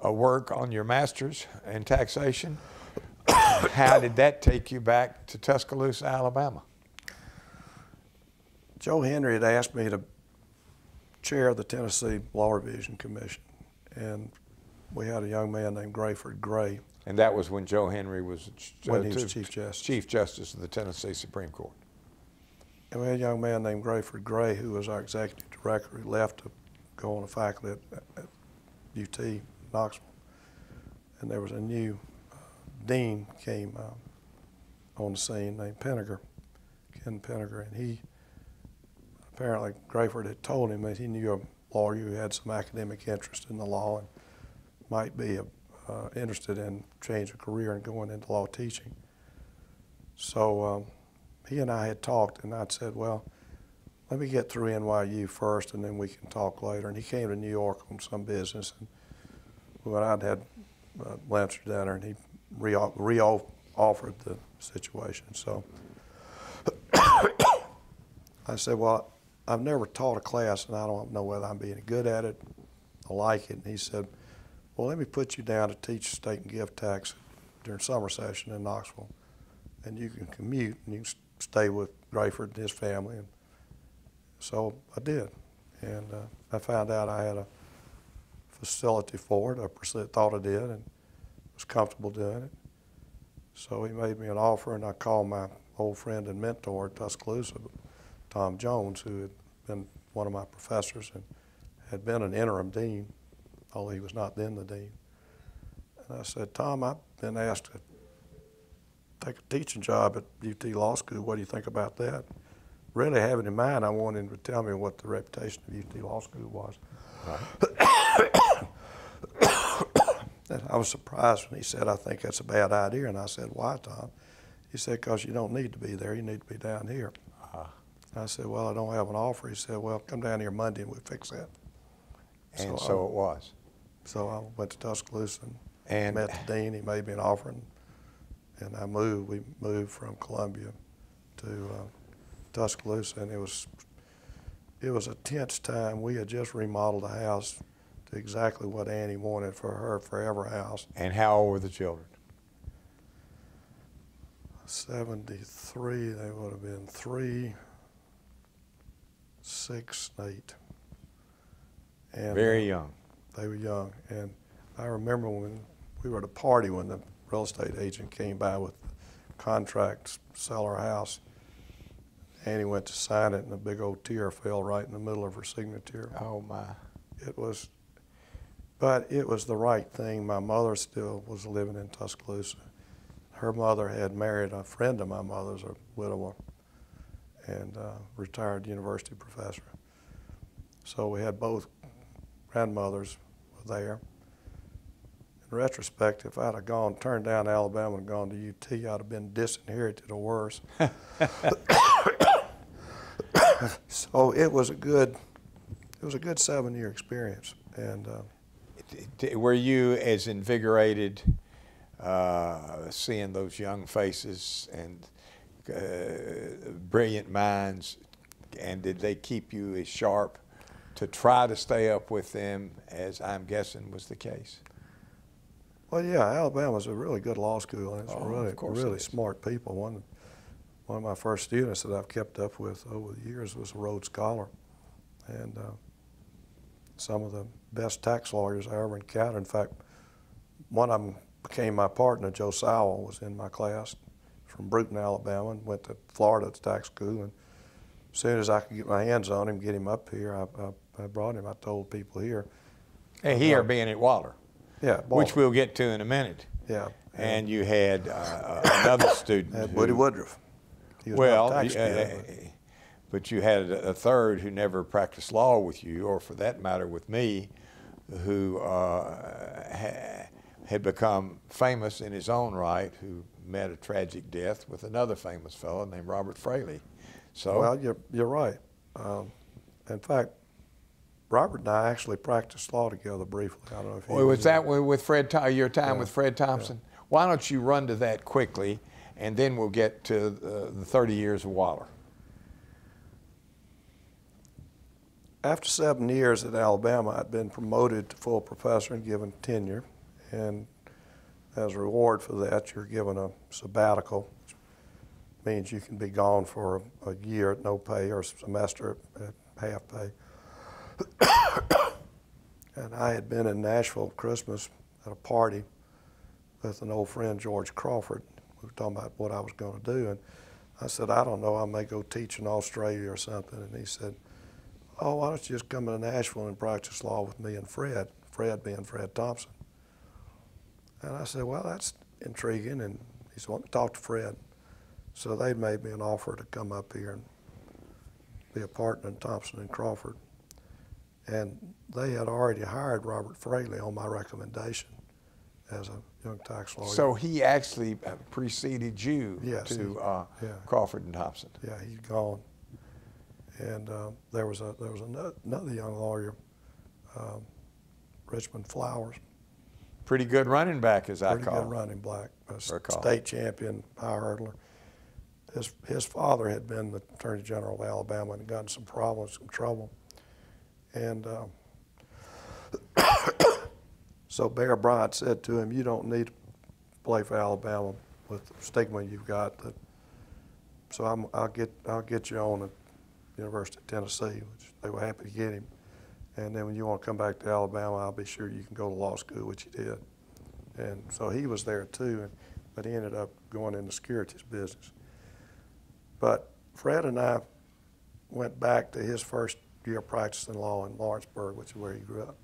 work on your master's in taxation, how did that take you back to Tuscaloosa, Alabama? Joe Henry had asked me to chair the Tennessee Law Revision Commission, and we had a young man named Grayford Gray. And that was when Joe Henry was, when he was Chief Justice. Chief Justice of the Tennessee Supreme Court. And we had a young man named Grayford Gray who was our executive director. He left to go on the faculty at UT Knoxville. And there was a new dean came on the scene named Penninger, Ken Penninger, and he, apparently Grayford had told him that he knew a lawyer who had some academic interest in the law and might be interested in changing a career and going into law teaching. So he and I had talked, and I'd said, well, let me get through NYU first, and then we can talk later. And he came to New York on some business, and when I'd had lunch or dinner, and he re-offered the situation. So I said, well, I've never taught a class, and I don't know whether I'm being good at it. I like it. And he said, well, let me put you down to teach state and gift tax during summer session in Knoxville, and you can commute, and you can stay with Grayford and his family. And so I did, and I found out I had a facility for it. I thought I did and was comfortable doing it. So he made me an offer, and I called my old friend and mentor at Tuscaloosa, Tom Jones, who had been one of my professors and had been an interim dean, although he was not then the dean. And I said, Tom, I've been asked to take a teaching job at UT Law School. What do you think about that? Really having in mind, I wanted him to tell me what the reputation of UT Law School was. Right. And I was surprised when he said, I think that's a bad idea. And I said, why, Tom? He said, because you don't need to be there. You need to be down here. I said, well, I don't have an offer. He said, well, come down here Monday and we'll fix that. And so it was. So I went to Tuscaloosa and met the dean. He made me an offer, and I moved. We moved from Columbia to Tuscaloosa, and it was a tense time. We had just remodeled the house to exactly what Annie wanted for her forever house. And how old were the children? 73. They would have been 3, 6, 8. And very young. They were young, and I remember when we were at a party when the real estate agent came by with the contract to sell our house. Annie went to sign it, and a big old tear fell right in the middle of her signature. Oh my! But it was the right thing. My mother still was living in Tuscaloosa. Her mother had married a friend of my mother's, a widower, and retired university professor. So we had both grandmothers were there. In retrospect, if I'd have turned down Alabama and gone to UT, I'd have been disinherited or worse. So it was a good 7-year experience. And were you as invigorated seeing those young faces and brilliant minds, and did they keep you as sharp to try to stay up with them, as I'm guessing was the case? Well, yeah, Alabama's a really good law school, and it's really it smart people. One of my first students that I've kept up with over the years was a Rhodes Scholar, and some of the best tax lawyers I ever encountered. In fact, one of them became my partner. Joe Sowell was in my class from Bruton, Alabama, and went to Florida to tax school. And as soon as I could get my hands on him, get him up here, I brought him. I told people here. And here being at Waller. Yeah, which we'll get to in a minute. Yeah. And you had another student. Had Woody Woodruff. He was but you had a third who never practiced law with you, or for that matter with me, who had become famous in his own right, who met a tragic death with another famous fellow named Robert Fraley. So, well, you're right. In fact, Robert and I actually practiced law together briefly. I don't know if you was that with Fred, your time with Fred Thompson? Yeah. Why don't you run to that quickly, and then we'll get to the 30 years of Waller. After 7 years at Alabama, I'd been promoted to full professor and given tenure. And as a reward for that, you're given a sabbatical, which means you can be gone for a year at no pay or a semester at half pay. And I had been in Nashville at Christmas at a party with an old friend, George Crawford. We were talking about what I was going to do. And I said, I don't know, I may go teach in Australia or something. And he said, oh, why don't you just come to Nashville and practice law with me and Fred, Fred being Fred Thompson. And I said, well, that's intriguing. And he said, let me talk to Fred. So they made me an offer to come up here and be a partner in Thompson and Crawford. And they had already hired Robert Fraley on my recommendation as a young tax lawyer. So he actually preceded you to Crawford and Thompson. Yeah, he'd gone. And there was another young lawyer, Richmond Flowers. Pretty good running back, as I call. Pretty good running back, a state champion high hurdler. His father had been the Attorney General of Alabama and gotten some problems, some trouble. And so Bear Bryant said to him, you don't need to play for Alabama with the stigma you've got. So I'll get you on at University of Tennessee, which they were happy to get him. And then when you want to come back to Alabama, I'll be sure you can go to law school, which he did. And so he was there too, but he ended up going into securities business. But Fred and I went back to his first year practicing law in Lawrenceburg, which is where he grew up.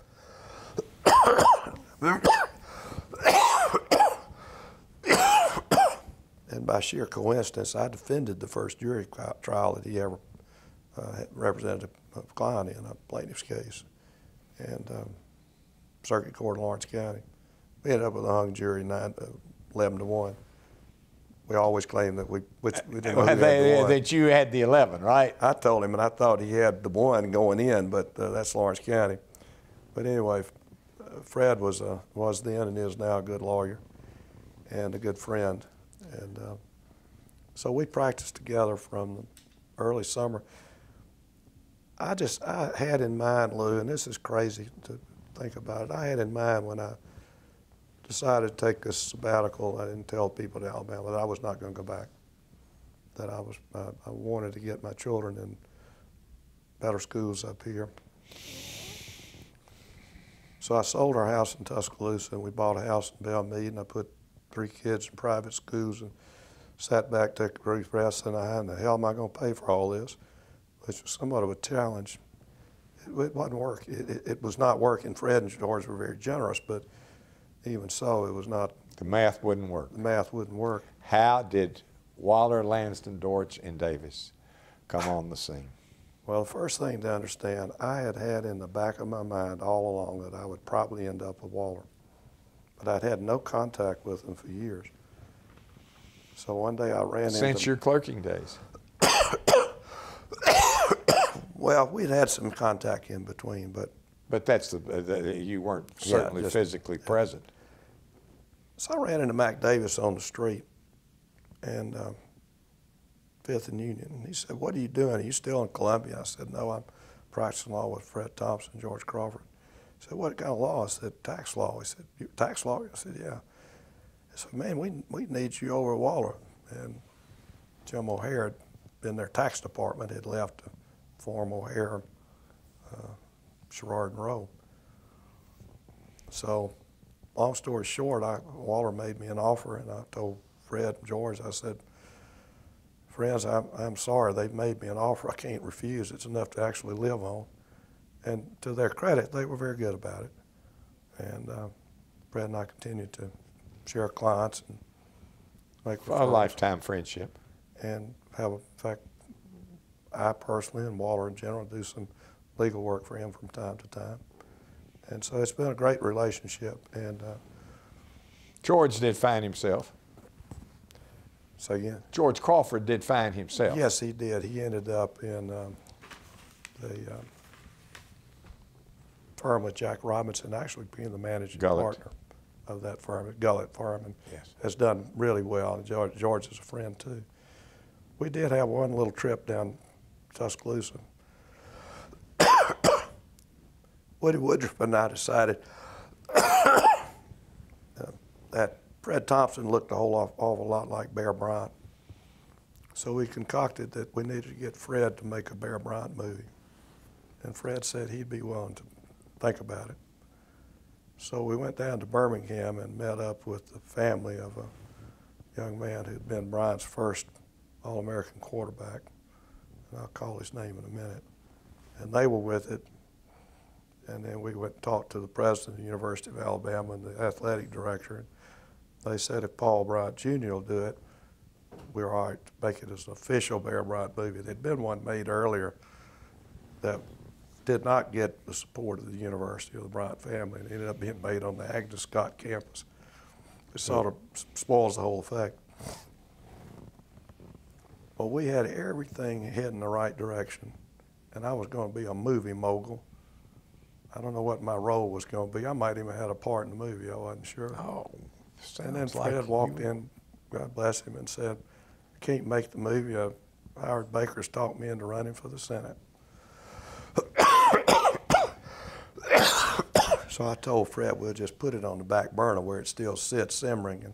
And by sheer coincidence, I defended the first jury trial that he ever represented a client in, a plaintiff's case, and Circuit Court in Lawrence County. We ended up with a hung jury 11-1. We always claimed that we didn't know who had the 1. That you had the 11, right? I told him, and I thought he had the 1 going in, but that's Lawrence County. But anyway, Fred was then and is now a good lawyer and a good friend. And so we practiced together from the early summer. I had in mind, Lou, and this is crazy to think about it, I had in mind when I decided to take this sabbatical, I didn't tell people in Alabama that I was not going to go back, that I wanted to get my children in better schools up here. So I sold our house in Tuscaloosa and we bought a house in Belmont, and I put 3 kids in private schools and sat back, took a brief breath, and how in the hell am I going to pay for all this? Which was somewhat of a challenge. It wasn't work. It was not working. Fred and George were very generous, but even so, it was not. The math wouldn't work. The math wouldn't work. How did Waller, Lansden, Dortch, and Davis come on the scene? Well, the first thing to understand, I had in the back of my mind all along that I would probably end up with Waller, but I'd had no contact with him for years. So one day I ran into Since your clerking days? Well, we'd had some contact in between, but that's you weren't certainly physically present. So I ran into Mac Davis on the street, and 5th and Union, and he said, "What are you doing? Are you still in Columbia?" I said, "No, I'm practicing law with Fred Thompson, George Crawford." He said, "What kind of law?" I said, "Tax law." He said, "You tax lawyer?" I said, "Yeah." He said, "Man, we need you over at Waller." And Jim O'Hare had been their tax department, had left to form O'Hare, Sherrard and Rowe. So, long story short, Waller made me an offer, and I told Fred and George, I said, "Friends, I'm sorry, they've made me an offer I can't refuse. It's enough to actually live on." And to their credit, they were very good about it. And Fred and I continued to share clients and make referrals. A lifetime friendship. And in fact, I personally and Waller in general do some legal work for him from time to time. And so it's been a great relationship. And George did find himself. Say again? George Crawford did find himself. Yes, he did. He ended up in the firm with Jack Robinson, actually being the managing partner of that firm, Gullett Firm, and Yes. has done really well. And George is a friend too. We did have one little trip down Tuscaloosa. Woody Woodruff and I decided that Fred Thompson looked a awful lot like Bear Bryant. So we concocted that we needed to get Fred to make a Bear Bryant movie. And Fred said he'd be willing to think about it. So we went down to Birmingham and met up with the family of a young man who'd been Bryant's first All-American quarterback. And I'll call his name in a minute. And they were with it. And then we went and talked to the president of the University of Alabama and the athletic director. And they said if Paul Bryant Jr. will do it, we're all right to make it as an official Bear Bryant movie. There'd been one made earlier that did not get the support of the university or the Bryant family, and it ended up being made on the Agnes Scott campus. It sort of spoils the whole effect. Well, we had everything heading in the right direction, and I was going to be a movie mogul. I don't know what my role was going to be. I might even have had a part in the movie. I wasn't sure. Oh, and then Fred walked in, God bless him, and said, I can't make the movie. Howard Baker's talked me into running for the Senate. So I told Fred, we'll just put it on the back burner where it still sits simmering. And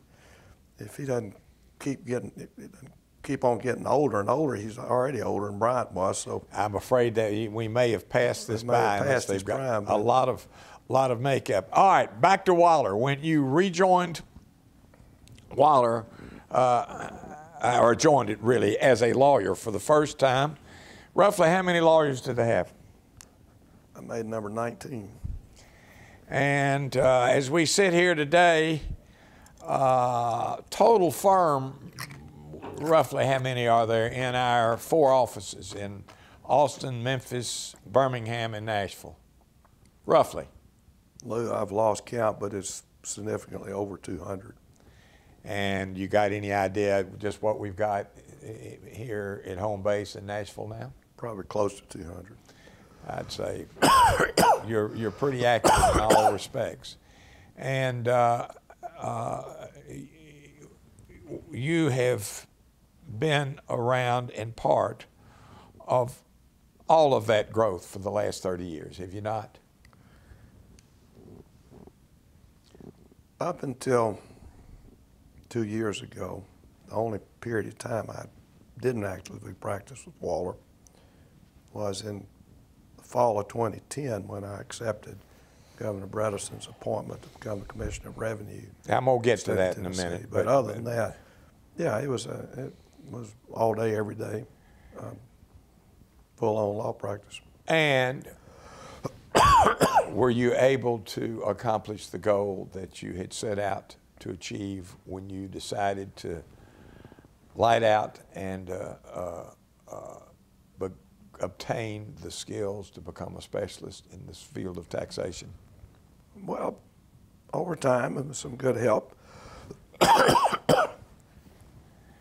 if he doesn't keep on getting older and older, he's already older than Bryant was. So I'm afraid that we may have passed this by. Passed they've his got prime, a lot of makeup. All right, back to Waller. When you rejoined Waller, or joined it really as a lawyer for the first time, roughly how many lawyers did they have? I made number 19. And as we sit here today, total firm, roughly how many are there in our 4 offices in Austin, Memphis, Birmingham, and Nashville? Roughly. Lou, I've lost count, but it's significantly over 200. And you got any idea just what we've got here at home base in Nashville now? Probably close to 200. I'd say you're pretty accurate in all respects. And you have been around and part of all of that growth for the last 30 years, have you not? Up until 2 years ago, the only period of time I didn't actively practice with Waller was in the fall of 2010 when I accepted Governor Bredeson's appointment to become the Commissioner of Revenue. I'm going to get to that in a minute. But other than that, yeah, it was all day, every day, full-on law practice. And were you able to accomplish the goal that you had set out to achieve when you decided to light out and obtain the skills to become a specialist in this field of taxation? Well, over time, and with some good help,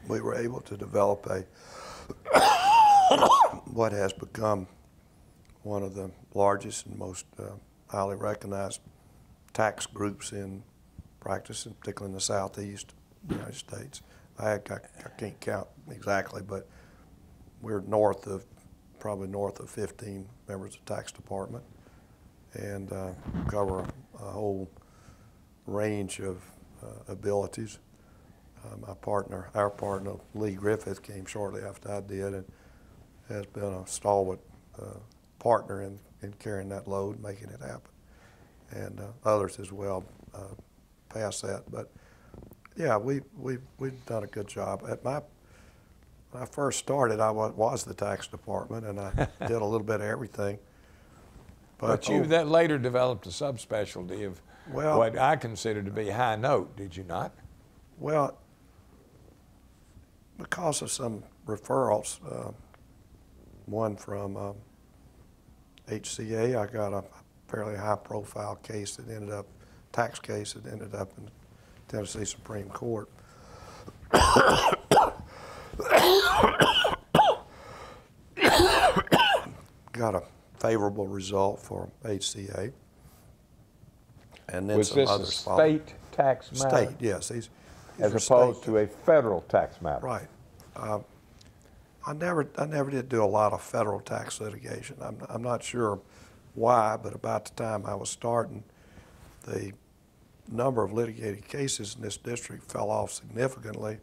we were able to develop what has become one of the largest and most highly recognized tax groups in practice, and particularly in the Southeast United States. I can't count exactly, but we're probably north of 15 members of the tax department, and cover a whole range of abilities. Our partner, Lee Griffith, came shortly after I did, and has been a stalwart partner in carrying that load, making it happen, and others as well past that. But yeah, we've done a good job. When I first started, I was the tax department, and I did a little bit of everything. But you that later developed a subspecialty of what I consider to be high note, did you not? Well, because of some referrals, one from HCA, I got a fairly high-profile case that tax case that ended up in the Tennessee Supreme Court. Got a favorable result for HCA, and then Was some this a others followed. state tax matter? State, yes. These As were opposed state. to a federal tax matter? Right. I never did do a lot of federal tax litigation. I'm not sure why, but about the time I was starting, the number of litigated cases in this district fell off significantly,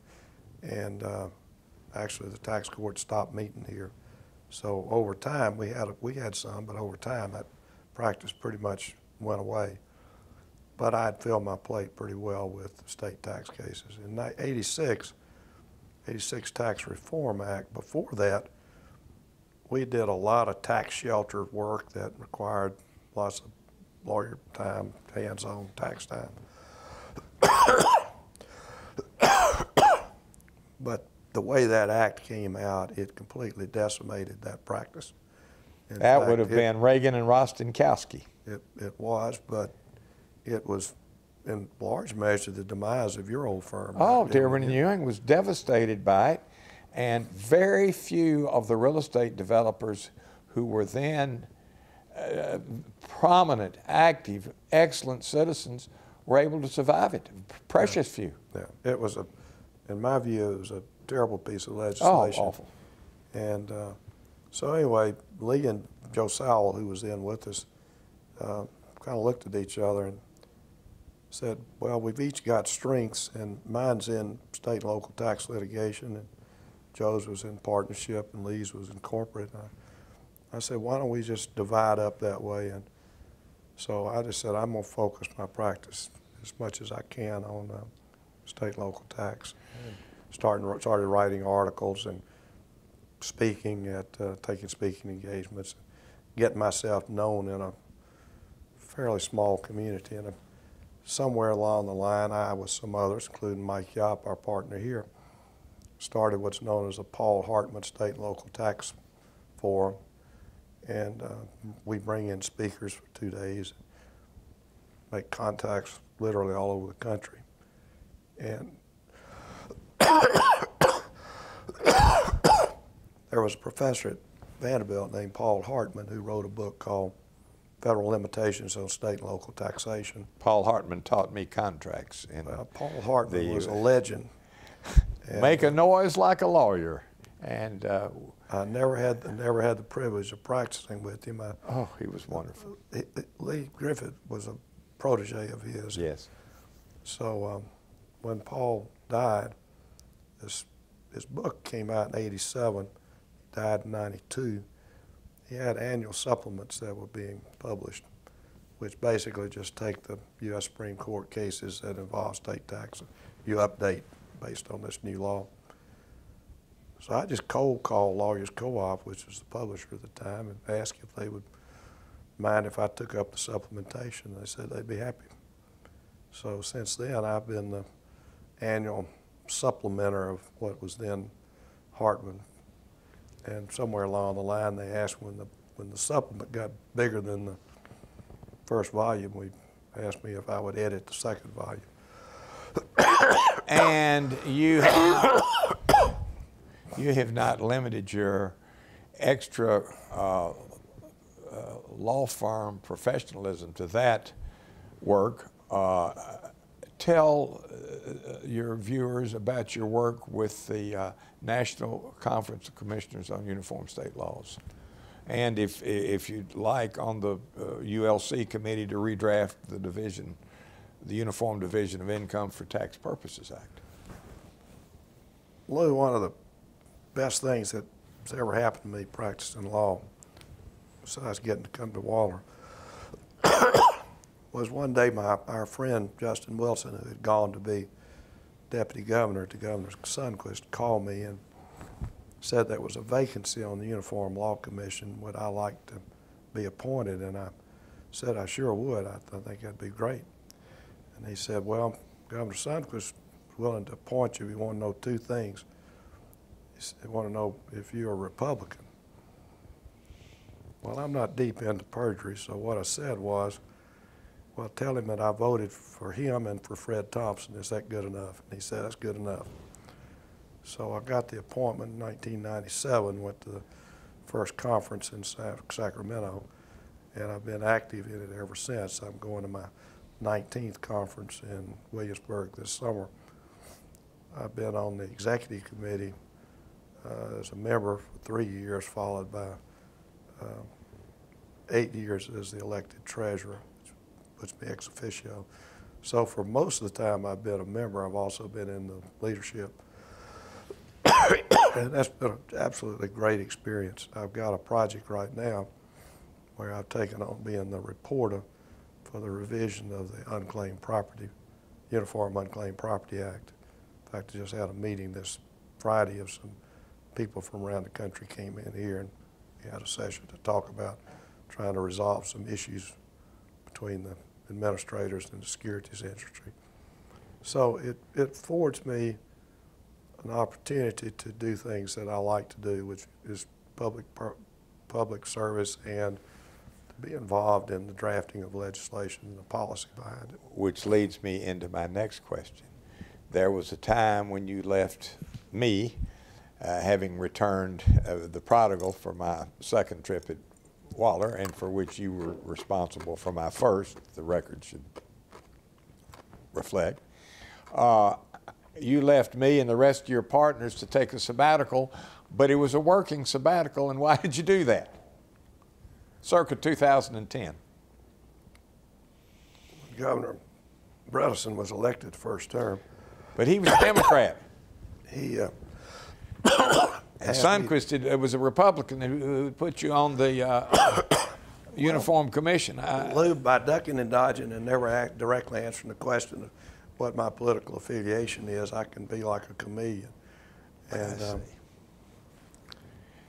and actually the tax court stopped meeting here. So over time we had some, but over time that practice pretty much went away. But I had filled my plate pretty well with state tax cases. In 86 Tax Reform Act, before that, we did a lot of tax shelter work that required lots of lawyer time, hands-on tax time. But the way that act came out, it completely decimated that practice. In That fact, would have been Reagan and Rostenkowski. It was, but it was in large measure the demise of your old firm. Oh, Dearborn and Ewing was devastated by it, and very few of the real estate developers who were then prominent, active, excellent citizens were able to survive it. Precious few. Yeah, it was in my view, it was a terrible piece of legislation. Oh, awful. And so anyway, Lee and Joe Sowell, who was in with us, kind of looked at each other and said, well, we've each got strengths, and mine's in state and local tax litigation, and Joe's was in partnership, and Lee's was in corporate. I said, why don't we just divide up that way? And so I just said, I'm going to focus my practice as much as I can on state and local tax. And started writing articles and speaking taking speaking engagements, getting myself known in a fairly small community. And somewhere along the line, I, with some others, including Mike Yopp, our partner here, started what's known as a Paul Hartman State and Local Tax Forum. And we bring in speakers for 2 days, make contacts literally all over the country. And there was a professor at Vanderbilt named Paul Hartman who wrote a book called Federal Limitations on State and Local Taxation. Paul Hartman taught me contracts. Paul Hartman was a legend. Make a noise like a lawyer. And I never had the privilege of practicing with him. Oh, he was wonderful. Lee Griffith was a protege of his. Yes. So when Paul died, his book came out in '87, died in '92. He had annual supplements that were being published, which basically just take the U.S. Supreme Court cases that involve state tax. You update based on this new law. So I just cold called Lawyers Co-op, which was the publisher at the time, and asked if they would mind if I took up the supplementation. They said they'd be happy. So since then, I've been the annual supplementer of what was then Hartman. And somewhere along the line, they asked when the supplement got bigger than the first volume, they asked me if I would edit the second volume. And you have not limited your extra law firm professionalism to that work. Tell your viewers about your work with the National Conference of Commissioners on Uniform State Laws. And if you'd like, on the ULC committee to redraft the Uniform Division of Income for Tax Purposes Act. Lou, one of the best things that's ever happened to me practicing law, besides getting to come to Waller, was one day our friend Justin Wilson, who had gone to be deputy governor to Governor Sundquist, called me and said there was a vacancy on the Uniform Law Commission. Would I like to be appointed? And I said I sure would. I think that'd be great. And he said, well, Governor Sundquist is willing to appoint you. We want to know two things. He want to know if you're a Republican. Well, I'm not deep into perjury, so what I said was, well, tell him that I voted for him and for Fred Thompson. Is that good enough? And he said, that's good enough. So I got the appointment in 1997, went to the first conference in Sacramento, and I've been active in it ever since. I'm going to my 19th conference in Williamsburg this summer. I've been on the executive committee as a member for 3 years, followed by 8 years as the elected treasurer, which puts me ex officio. So for most of the time I've been a member, I've also been in the leadership. And that's been an absolutely great experience. I've got a project right now where I've taken on being the reporter for the revision of the Unclaimed Property, Uniform Unclaimed Property Act. In fact, I just had a meeting this Friday of some people from around the country came in here, and we had a session to talk about trying to resolve some issues between the administrators and the securities industry. So it affords me an opportunity to do things that I like to do, which is public service and to be involved in the drafting of legislation and the policy behind it. Which leads me into my next question. There was a time when you left me, having returned the prodigal for my second trip at Waller, and for which you were responsible for my first, the record should reflect. You left me and the rest of your partners to take a sabbatical, but it was a working sabbatical, and why did you do that? Circa 2010. Governor Bredesen was elected first term. But he was a Democrat. He and Sundquist was a Republican who put you on the Uniform Commission. Lou, by ducking and dodging and never directly answering the question of what my political affiliation is, I can be like a chameleon. And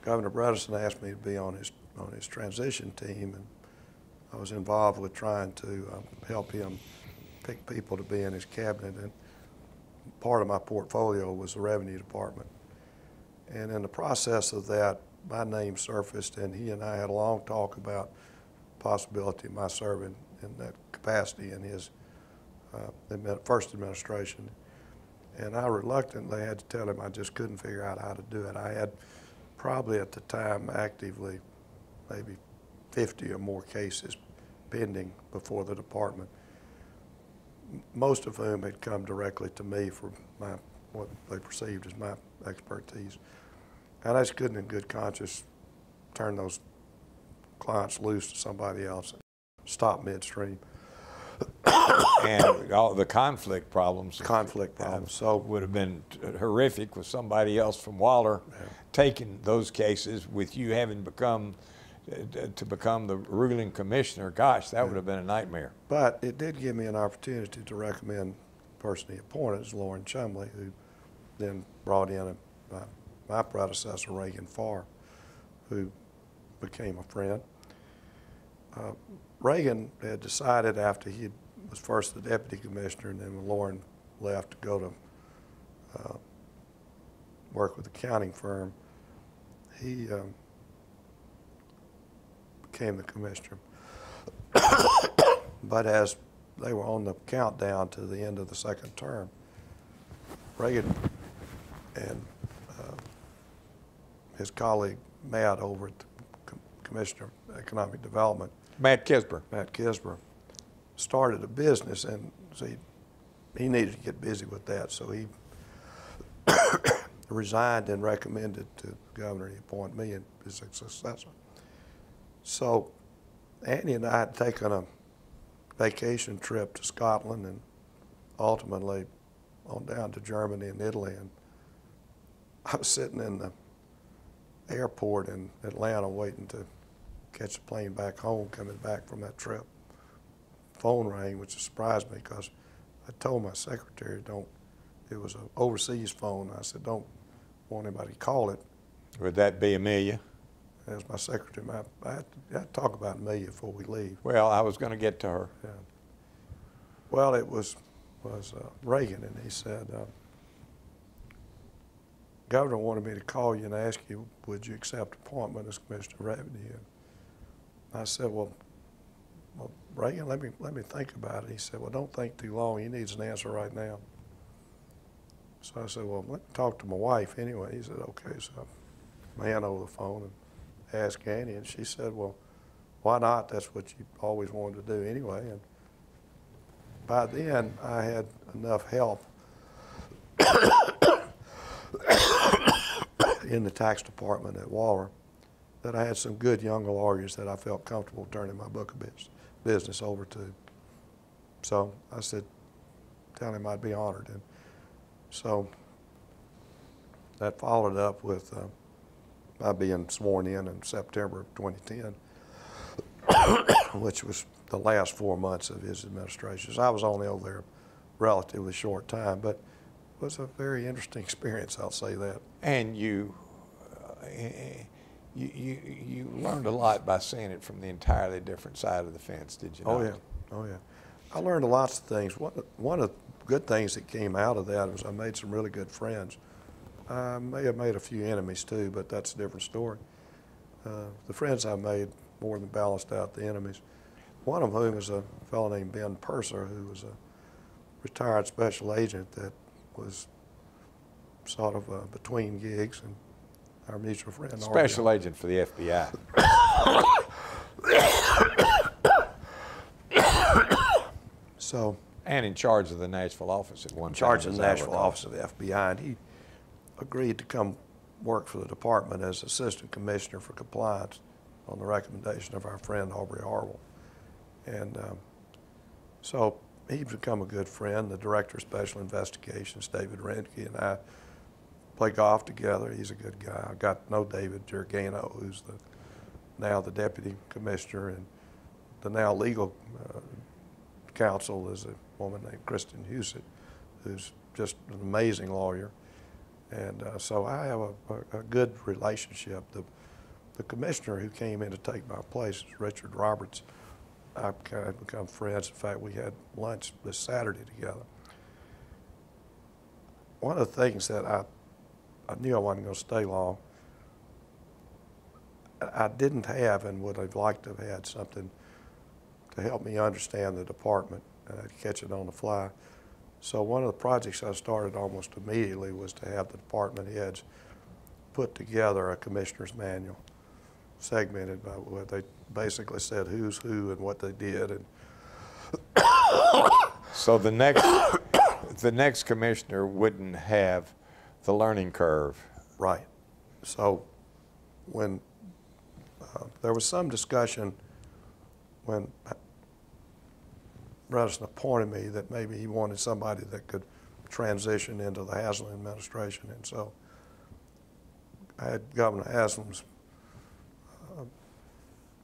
Governor Bredesen asked me to be on his transition team, and I was involved with trying to help him pick people to be in his cabinet. And part of my portfolio was the Revenue Department. And in the process of that, my name surfaced, and he and I had a long talk about the possibility of my serving in that capacity in his first administration. And I reluctantly had to tell him I just couldn't figure out how to do it. I had probably at the time actively maybe 50 or more cases pending before the department, most of whom had come directly to me for what they perceived as my expertise. And I just couldn't in good conscience turn those clients loose to somebody else and stop midstream. And all the conflict problems. So would have been horrific with somebody else from Waller taking those cases, with you having to become the ruling commissioner. Gosh, that would have been a nightmare. But it did give me an opportunity to recommend the person he appointed as Lauren Chumley, who then brought in my predecessor, Reagan Farr, who became a friend. Reagan had decided after he was first the deputy commissioner, and then when Lauren left to go to work with the accounting firm, he became the commissioner. But as they were on the countdown to the end of the second term, Reagan and his colleague Matt over at the Commissioner of Economic Development, Matt Kisber, started a business, and so he needed to get busy with that. So he resigned and recommended to the governor he appoint me as his successor. So Annie and I had taken a vacation trip to Scotland and ultimately on down to Germany and Italy. And I was sitting in the airport in Atlanta waiting to catch the plane back home, coming back from that trip. Phone rang, which surprised me because I told my secretary, it was an overseas phone. I said, don't want anybody to call it. Would that be Amelia? As my secretary, I had to talk about Amelia before we leave. Well, I was going to get to her. Yeah. Well, it was Reagan, and he said, Governor wanted me to call you and ask you, would you accept appointment as Commissioner of Revenue? And I said, well, Reagan, let me think about it. He said, well, don't think too long. He needs an answer right now. So I said, well, let me talk to my wife anyway. He said, okay. So I ran over the phone and asked Annie, and she said, well, why not? That's what you always wanted to do anyway. And by then I had enough help in the tax department at Waller that I had some good young lawyers that I felt comfortable turning my book of business over to. So I said, tell him I'd be honored. And so that followed up with my being sworn in September of 2010, which was the last 4 months of his administration. So I was only over there a relatively short time, but it was a very interesting experience, I'll say that. And you learned a lot by seeing it from the entirely different side of the fence, did you not? Oh, yeah. Oh, yeah. I learned lots of things. One of the good things that came out of that was I made some really good friends. I may have made a few enemies too, but that's a different story. The friends I made more than balanced out the enemies. One of whom is a fellow named Ben Purser, who was a retired special agent that was sort of between gigs, and our mutual friend. Special agent for the FBI. So, and in charge of the Nashville office at one time. In charge of the Nashville office of the FBI, and he agreed to come work for the department as assistant commissioner for compliance on the recommendation of our friend Aubrey Harwell. And so he's become a good friend. The director of special investigations, David Renke, and I play golf together. He's a good guy. I got to know David Gergano, who's now the deputy commissioner, and the now legal counsel is a woman named Kristen Husett, who's just an amazing lawyer. And so I have a good relationship. The commissioner who came in to take my place is Richard Roberts. I've kind of become friends. In fact, we had lunch this Saturday together. One of the things that I knew I wasn't going to stay long, I didn't have and would have liked to have had something to help me understand the department and I'd catch it on the fly. So one of the projects I started almost immediately was to have the department heads put together a commissioner's manual, segmented by what they basically said who's who and what they did. And so the next commissioner wouldn't have the learning curve. Right. So when there was some discussion when Bredesen appointed me that maybe he wanted somebody that could transition into the Haslam administration, and so I had Governor Haslam's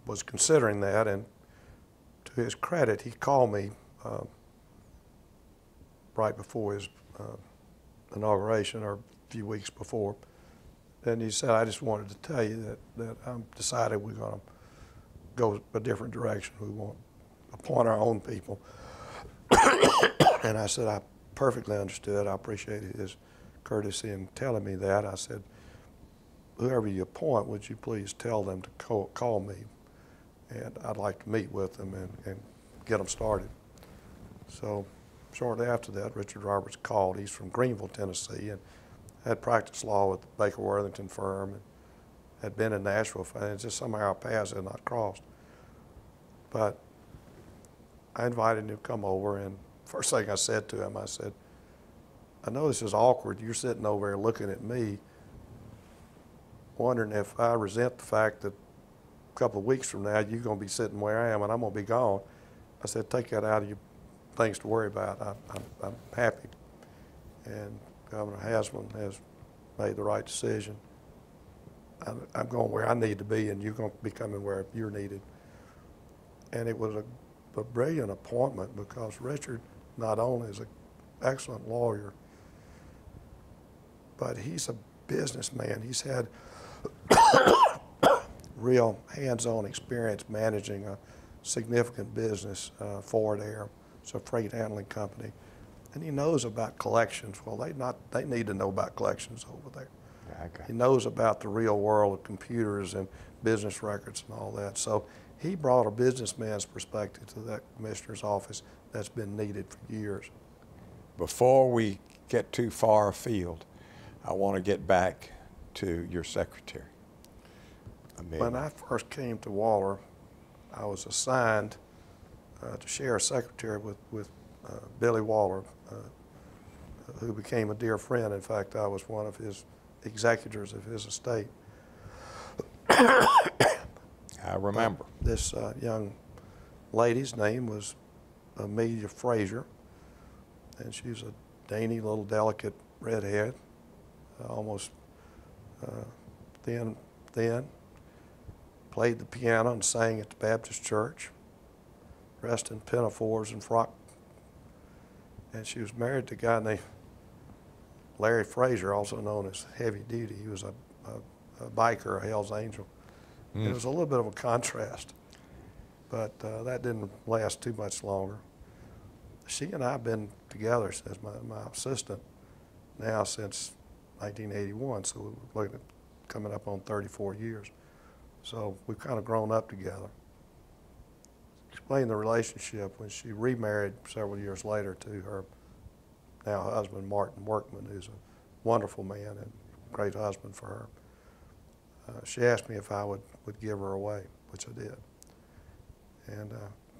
was considering that, and to his credit, he called me right before his inauguration, or a few weeks before, and he said, I just wanted to tell you that I've decided we're going to go a different direction. We want to appoint our own people. And I said, I perfectly understood. I appreciated his courtesy in telling me that. I said, whoever you appoint, would you please tell them to call me, and I'd like to meet with them and get them started. So shortly after that, Richard Roberts called. He's from Greenville, Tennessee, and had practiced law with the Baker Worthington firm, and had been in Nashville, and just somehow our paths had not crossed. But I invited him to come over, and first thing I said to him, I said, I know this is awkward. You're sitting over here looking at me, wondering if I resent the fact that a couple of weeks from now you're going to be sitting where I am and I'm going to be gone. I said, take that out of your things to worry about. I'm happy. And Governor Haslam has made the right decision. I'm going where I need to be, and you're going to be coming where you're needed. And it was a brilliant appointment, because Richard not only is an excellent lawyer, but he's a businessman. He's had real hands-on experience managing a significant business, Ford Air. It's a freight handling company. And he knows about collections. Well, they need to know about collections over there. Okay. He knows about the real world of computers and business records and all that. So he brought a businessman's perspective to that commissioner's office that's been needed for years. Before we get too far afield, I want to get back to your secretary. When I first came to Waller, I was assigned to share a secretary with Billy Waller, who became a dear friend. In fact, I was one of his executors of his estate. I remember. This young lady's name was Amelia Frazier, and she was a dainty little delicate redhead, almost thin, played the piano and sang at the Baptist church, dressed in pinafores and frock. And she was married to a guy named Larry Frazier, also known as Heavy Duty. He was a biker, a Hell's Angel. And it was a little bit of a contrast, but that didn't last too much longer. She and I have been together as my assistant now since 1981, so we're looking at coming up on 34 years. So we've kind of grown up together. Explain the relationship when she remarried several years later to her now husband, Martin Workman, who's a wonderful man and great husband for her. She asked me if I would give her away, which I did. And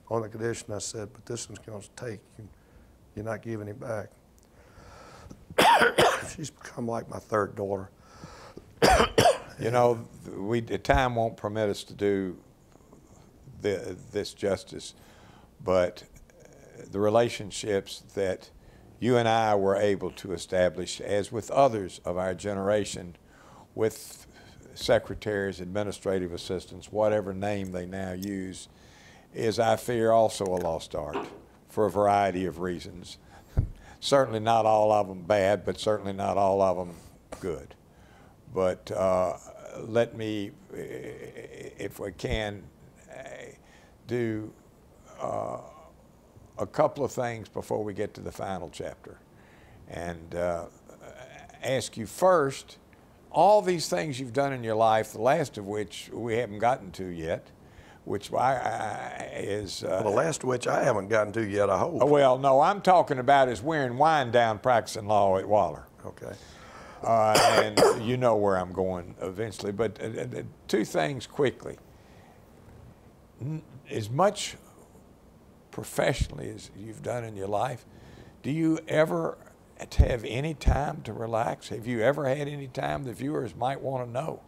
on the condition, I said, but this one's going to take, you're not giving him back. She's become like my third daughter. You know, time won't permit us to do this justice, but the relationships that you and I were able to establish, as with others of our generation, with secretaries, administrative assistants, whatever name they now use, is, I fear, also a lost art for a variety of reasons. Certainly not all of them bad, but certainly not all of them good. But let me, if we can, do a couple of things before we get to the final chapter. And ask you first, all these things you've done in your life, the last of which we haven't gotten to yet, which is... well, the last of which I haven't gotten to yet, I hope. Well, no, I'm talking about is wearing wine down practicing law at Waller. Okay. And you know where I'm going eventually. But two things quickly. As much professionally as you've done in your life, do you ever have any time to relax? Have you ever had any time the viewers might want to know?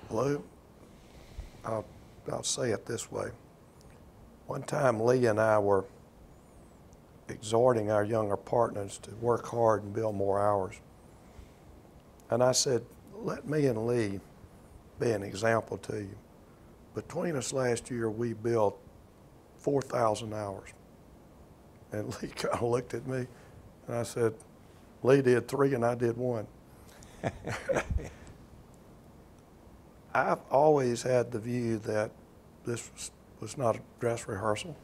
Lou, I'll say it this way. One time Lee and I were exhorting our younger partners to work hard and build more hours. And I said, let me and Lee be an example to you. Between us last year, we built 4,000 hours. And Lee kind of looked at me, and I said, Lee did 3 and I did 1. I've always had the view that this was not a dress rehearsal.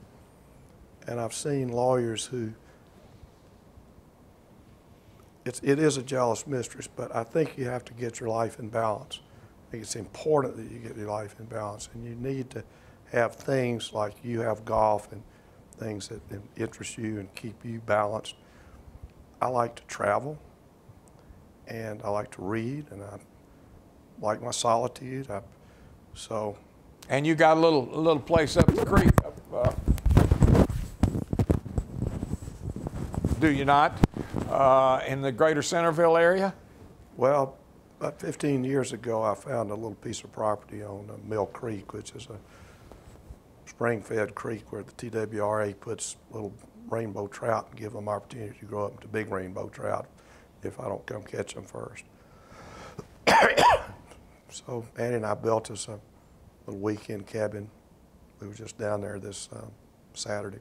And I've seen lawyers who, it is a jealous mistress, but I think you have to get your life in balance. I think it's important that you get your life in balance, and you need to have things like you have golf and things that interest you and keep you balanced. I like to travel, and I like to read, and I like my solitude. And you got a little place up the creek. Do you not? In the greater Centerville area? Well, about 15 years ago, I found a little piece of property on Mill Creek, which is a spring-fed creek where the TWRA puts little rainbow trout and give them opportunity to grow up into big rainbow trout if I don't come catch them first. So Annie and I built us a little weekend cabin. We were just down there this Saturday,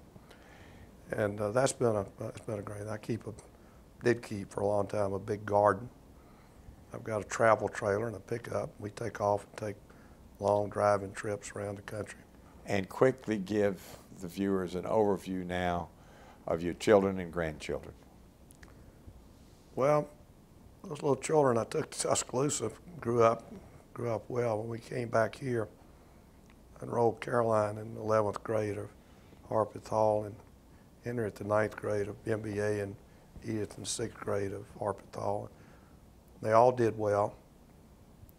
and that's been a great. Did keep for a long time a big garden. I've got a travel trailer and a pickup. We take off and take long driving trips around the country. And quickly give the viewers an overview now of your children and grandchildren. Well, those little children I took to Tuscaloosa grew up well. When we came back here, I enrolled Caroline in the 11th grade of Harpeth Hall and Henry at the 9th grade of MBA and Edith in the 6th grade of Harpeth Hall. They all did well.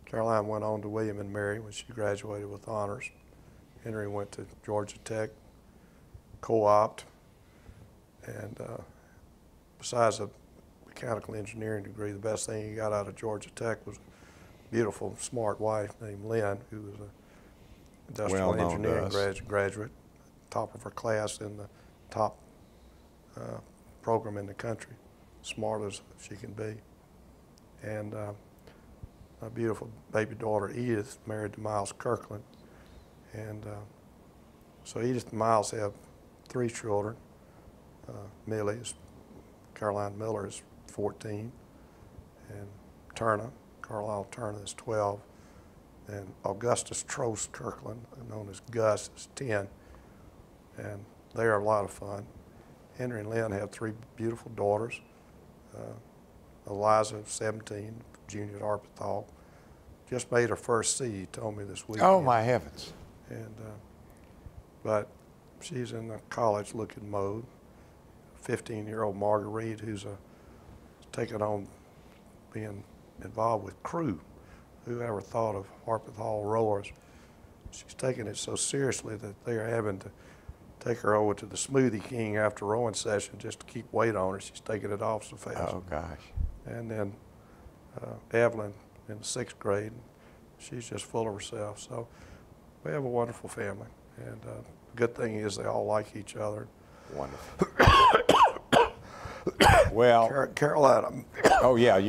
Caroline went on to William and Mary when she graduated with honors. Henry went to Georgia Tech, co-opted, And besides a mechanical engineering degree, the best thing he got out of Georgia Tech was a beautiful, smart wife named Lynn, who was an industrial engineering graduate, top of her class in the top program in the country, smart as she can be. And my beautiful baby daughter Edith married to Miles Kirkland. And so Edith and Miles have 3 children. Millie is, Caroline Miller is 14, and Carlisle Turner is 12, and Augustus Trost Kirkland, known as Gus, is 10, and they are a lot of fun. Henry and Lynn have 3 beautiful daughters. Eliza, 17, junior at Arpathal, just made her first C, he told me this weekend. Oh, my heavens. And, but she's in the college-looking mode. 15-year-old Marguerite, who's taken on being involved with crew. Who ever thought of Arpathal rowers? She's taking it so seriously that they're having to take her over to the Smoothie King after rowing session just to keep weight on her. She's taking it off so fast. Oh, gosh. And then Evelyn in the 6th grade, she's just full of herself. So we have a wonderful family. And the good thing is they all like each other. Wonderful. Well, Carolina. Oh, yeah.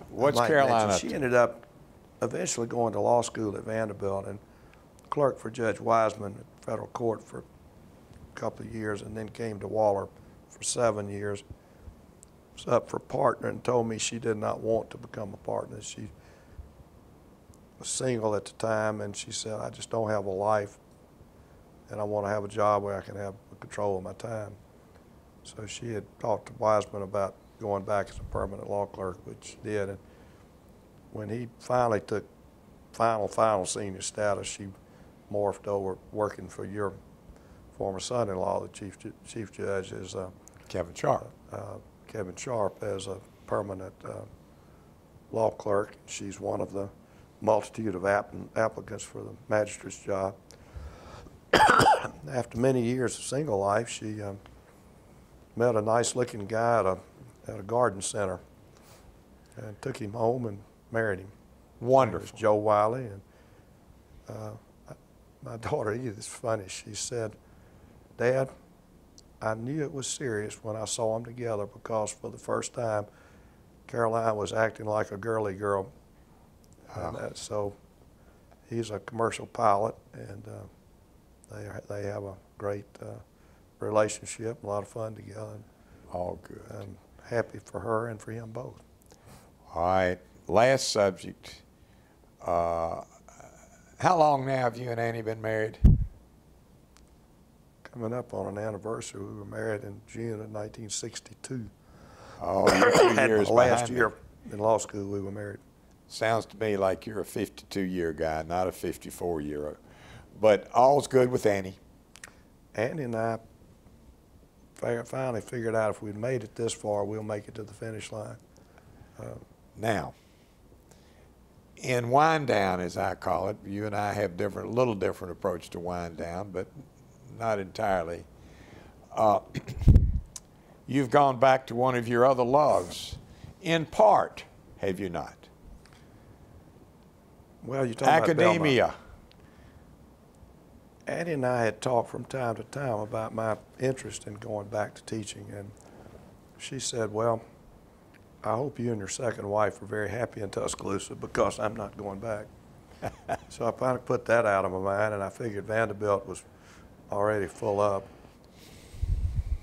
What's Carolina? She ended up eventually going to law school at Vanderbilt and clerked for Judge Wiseman at federal court for a couple of years, and then came to Waller for 7 years. Was up for partner and told me she did not want to become a partner. She was single at the time, and she said, I just don't have a life, and I want to have a job where I can have control of my time. So she had talked to Wiseman about going back as a permanent law clerk, which she did. And when he finally took final senior status, she morphed over working for your former son-in-law, the chief judge, is Kevin Sharp. Kevin Sharp, as a permanent law clerk. She's one of the multitude of applicants for the magistrate's job. After many years of single life, she met a nice-looking guy at a garden center and took him home and married him. Wonderful. It was Joe Wiley. And my daughter Edith, it's funny, she said, Dad, I knew it was serious when I saw them together because for the first time, Caroline was acting like a girly girl. Oh. And so he's a commercial pilot, and they have a great relationship, a lot of fun together. All good. I'm happy for her and for him both. All right, last subject. How long now have you and Annie been married? Coming up on an anniversary. We were married in June of 1962. Oh, you're 2 years last year in law school we were married. Sounds to me like you're a 52-year guy, not a 54-year. But all's good with Annie. Annie and I finally figured out if we'd made it this far, we'll make it to the finish line. Now, in wind down, as I call it, you and I have a little different approach to wind down, but not entirely. You've gone back to one of your other loves, in part, have you not? Well, you're talking academia. About Annie and I had talked from time to time about my interest in going back to teaching, and she said, well, I hope you and your second wife are very happy in Tuscaloosa because I'm not going back. So I finally put that out of my mind, and I figured Vanderbilt was already full up.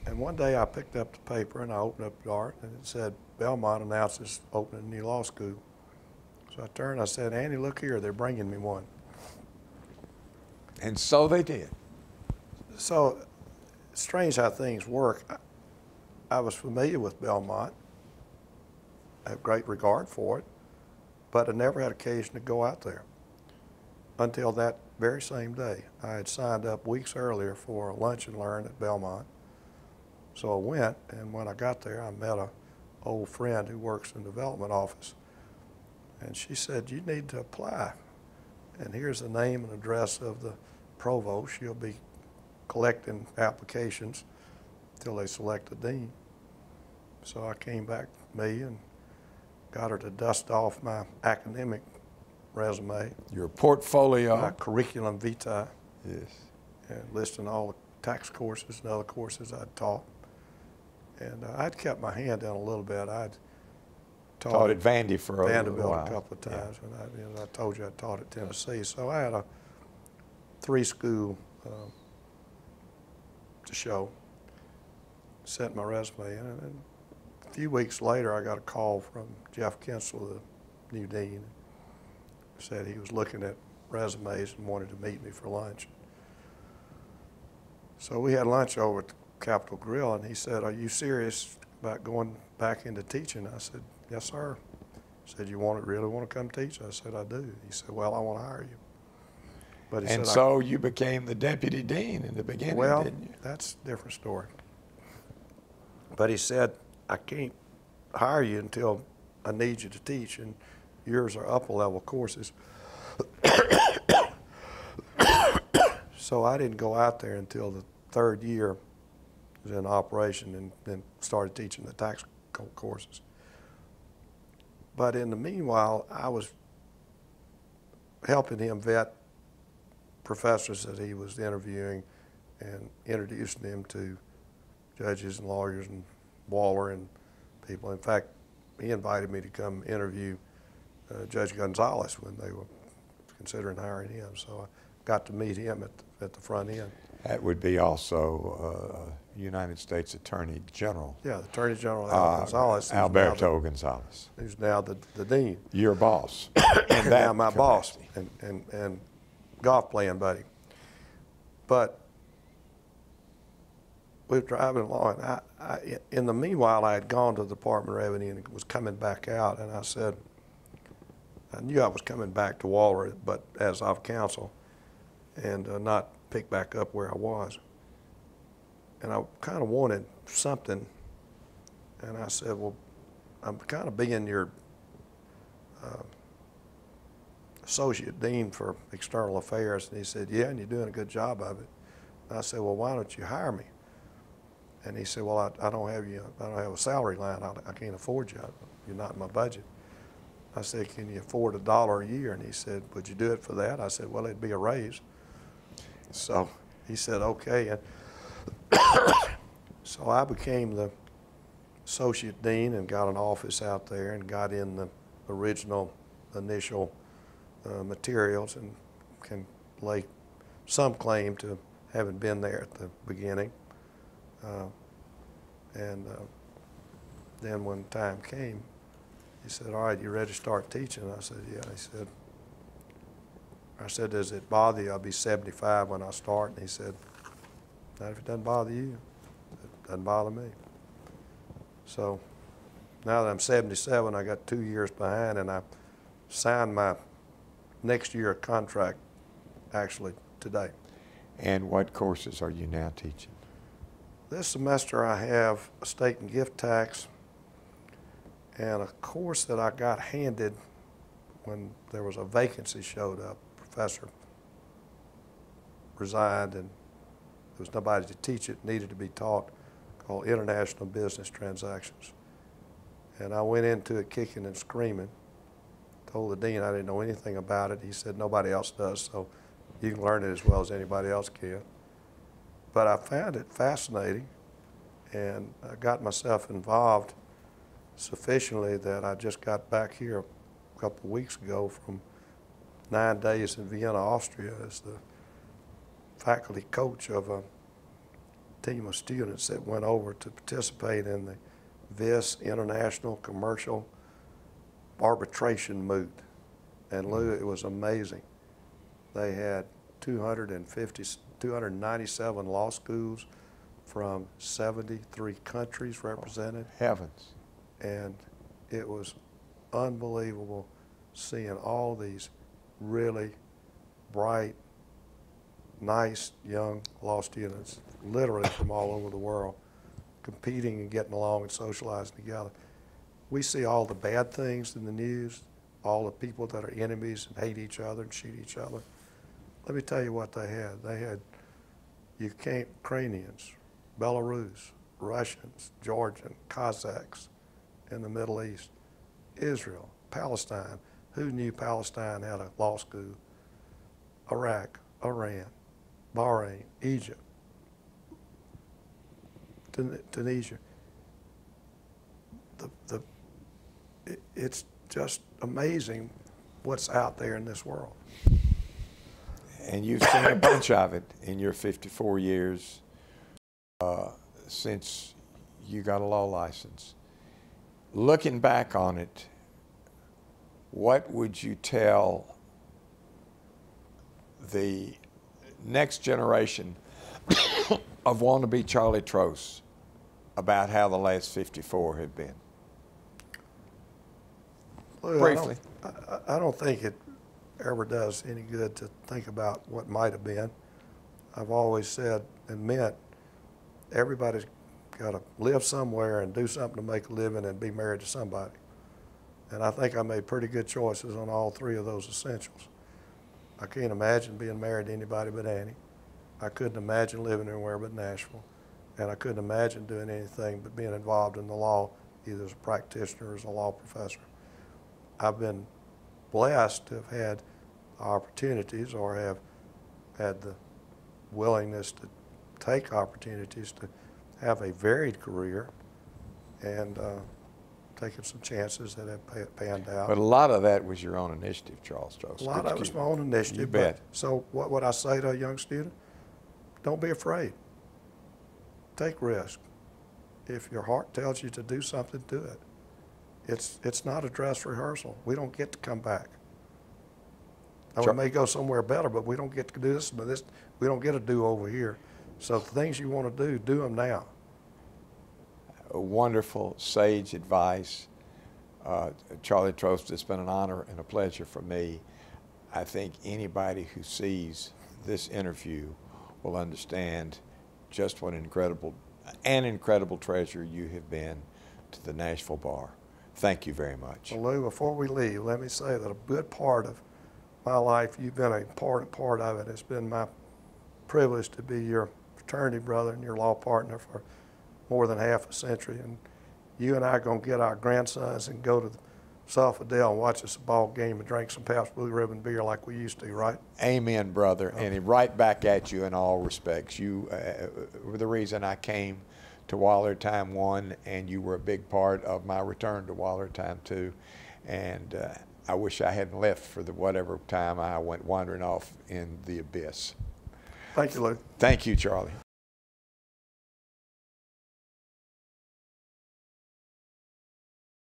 And one day I picked up the paper and I opened up the art, and it said, Belmont announces opening a new law school. So I turned and I said, Annie, look here, they're bringing me one. And so they did. So strange how things work. I was familiar with Belmont. I have great regard for it, but I never had occasion to go out there until that very same day. I had signed up weeks earlier for a lunch and learn at Belmont. So I went, and when I got there, I met an old friend who works in the development office. And she said, you need to apply. And here's the name and address of the provost. She'll be collecting applications until they select a dean. So I came back, me, and got her to dust off my academic resume, Your portfolio. my curriculum vitae, Yes. and listing all the tax courses and other courses I'd taught. And I'd kept my hand down a little bit. I'd Taught at Vandy for a Vanderbilt while. a couple of times, and I told you I taught at Tennessee. So I had a 3-school to show, sent my resume in, and a few weeks later I got a call from Jeff Kinsel, the new dean, said he was looking at resumes and wanted to meet me for lunch. So we had lunch over at the Capitol Grill, and he said, "Are you serious about going back into teaching?" I said, "Yes, sir." He said, "You really want to come teach?" I said, "I do." He said, "Well, I want to hire you." But he And said, so you became the deputy dean in the beginning, well, didn't you? that's a different story. But he said, "I can't hire you until I need you to teach, and yours are upper level courses." So I didn't go out there until the 3rd year was in operation, and then started teaching the tax courses. But in the meanwhile, I was helping him vet professors that he was interviewing and introducing them to judges and lawyers and Waller and people. In fact, he invited me to come interview Judge Gonzalez when they were considering hiring him. So I got to meet him at the front end. That would be also United States Attorney General. Yeah, the Attorney General Gonzalez. Alberto Gonzalez. Who's now the dean. Your boss. And now my boss and golf playing buddy. But we were driving along, and in the meanwhile, I had gone to the Department of Revenue and was coming back out, and I said, I knew I was coming back to Waller, but as of counsel, and not pick back up where I was. And I kind of wanted something, and I said, well, I'm kind of being your associate dean for external affairs. And he said, yeah, and you're doing a good job of it. And I said, well, why don't you hire me? And he said, well, I don't have a salary line. I can't afford you. You're not in my budget. I said, can you afford $1 a year? And he said, would you do it for that? I said, well, it'd be a raise. So he said, okay. And so I became the associate dean and got an office out there and got in the initial materials, and can lay some claim to having been there at the beginning. Then when time came, he said, all right, you ready to start teaching? I said, yeah. I said, does it bother you? I'll be 75 when I start. And he said, not if it doesn't bother you. It doesn't bother me. So now that I'm 77, I got 2 years behind, and I signed my next year contract actually today. And what courses are you now teaching? This semester I have estate and gift tax, and a course that I got handed when there was a vacancy showed up. Professor resigned, and there was nobody to teach it, needed to be taught, called International Business Transactions. And I went into it kicking and screaming, told the dean I didn't know anything about it. He said, nobody else does, so you can learn it as well as anybody else can. But I found it fascinating, and I got myself involved sufficiently that I just got back here a couple of weeks ago from 9 days in Vienna, Austria, as the faculty coach of a team of students that went over to participate in the VIS International Commercial Arbitration Moot. And Lou, it was amazing. They had 297 law schools from 73 countries represented. Heavens. And it was unbelievable seeing all these really bright, nice young law students, literally from all over the world, competing and getting along and socializing together. We see all the bad things in the news, all the people that are enemies and hate each other and shoot each other. Let me tell you what they had. They had Ukrainians, Belarus, Russians, Georgians, Kazakhs in the Middle East, Israel, Palestine. Who knew Palestine had a law school? Iraq, Iran, Bahrain, Egypt, Tunisia. It's just amazing what's out there in this world. And you've seen a bunch of it in your 54 years since you got a law license. Looking back on it, what would you tell the next generation of wannabe Charlie Trost about how the last 54 have been? Lou, Briefly. I don't think it ever does any good to think about what might have been. I've always said and meant everybody's got to live somewhere and do something to make a living and be married to somebody. And I think I made pretty good choices on all three of those essentials. I can't imagine being married to anybody but Annie. I couldn't imagine living anywhere but Nashville. And I couldn't imagine doing anything but being involved in the law, either as a practitioner or as a law professor. I've been blessed to have had opportunities or have had the willingness to take opportunities to have a varied career and taken some chances that have panned out. But a lot of that was your own initiative, Charles Trost. A lot of it was my own initiative. You bet. So what would I say to a young student? Don't be afraid. Take risk. If your heart tells you to do something, do it. It's not a dress rehearsal. We don't get to come back. Now, we may go somewhere better, but we don't get to do this, we don't get to do over here. So the things you want to do them now. Wonderful, sage advice. Charlie Trost, it's been an honor and a pleasure for me. I think anybody who sees this interview will understand just what an incredible treasure you have been to the Nashville bar. Thank you very much. Well, Lou, before we leave, let me say that a good part of my life, you've been an important part of it. It's been my privilege to be your fraternity brother and your law partner for more than half a century. And you and I are going to get our grandsons and go to Sulphurdale and watch us a ball game and drink some Pabst Blue Ribbon beer like we used to, right? Amen, brother. And right back at you in all respects. You were the reason I came to Waller Time 1, and you were a big part of my return to Waller Time 2. And I wish I hadn't left for the whatever time I went wandering off in the abyss. Thank you, Lou. Thank you, Charlie.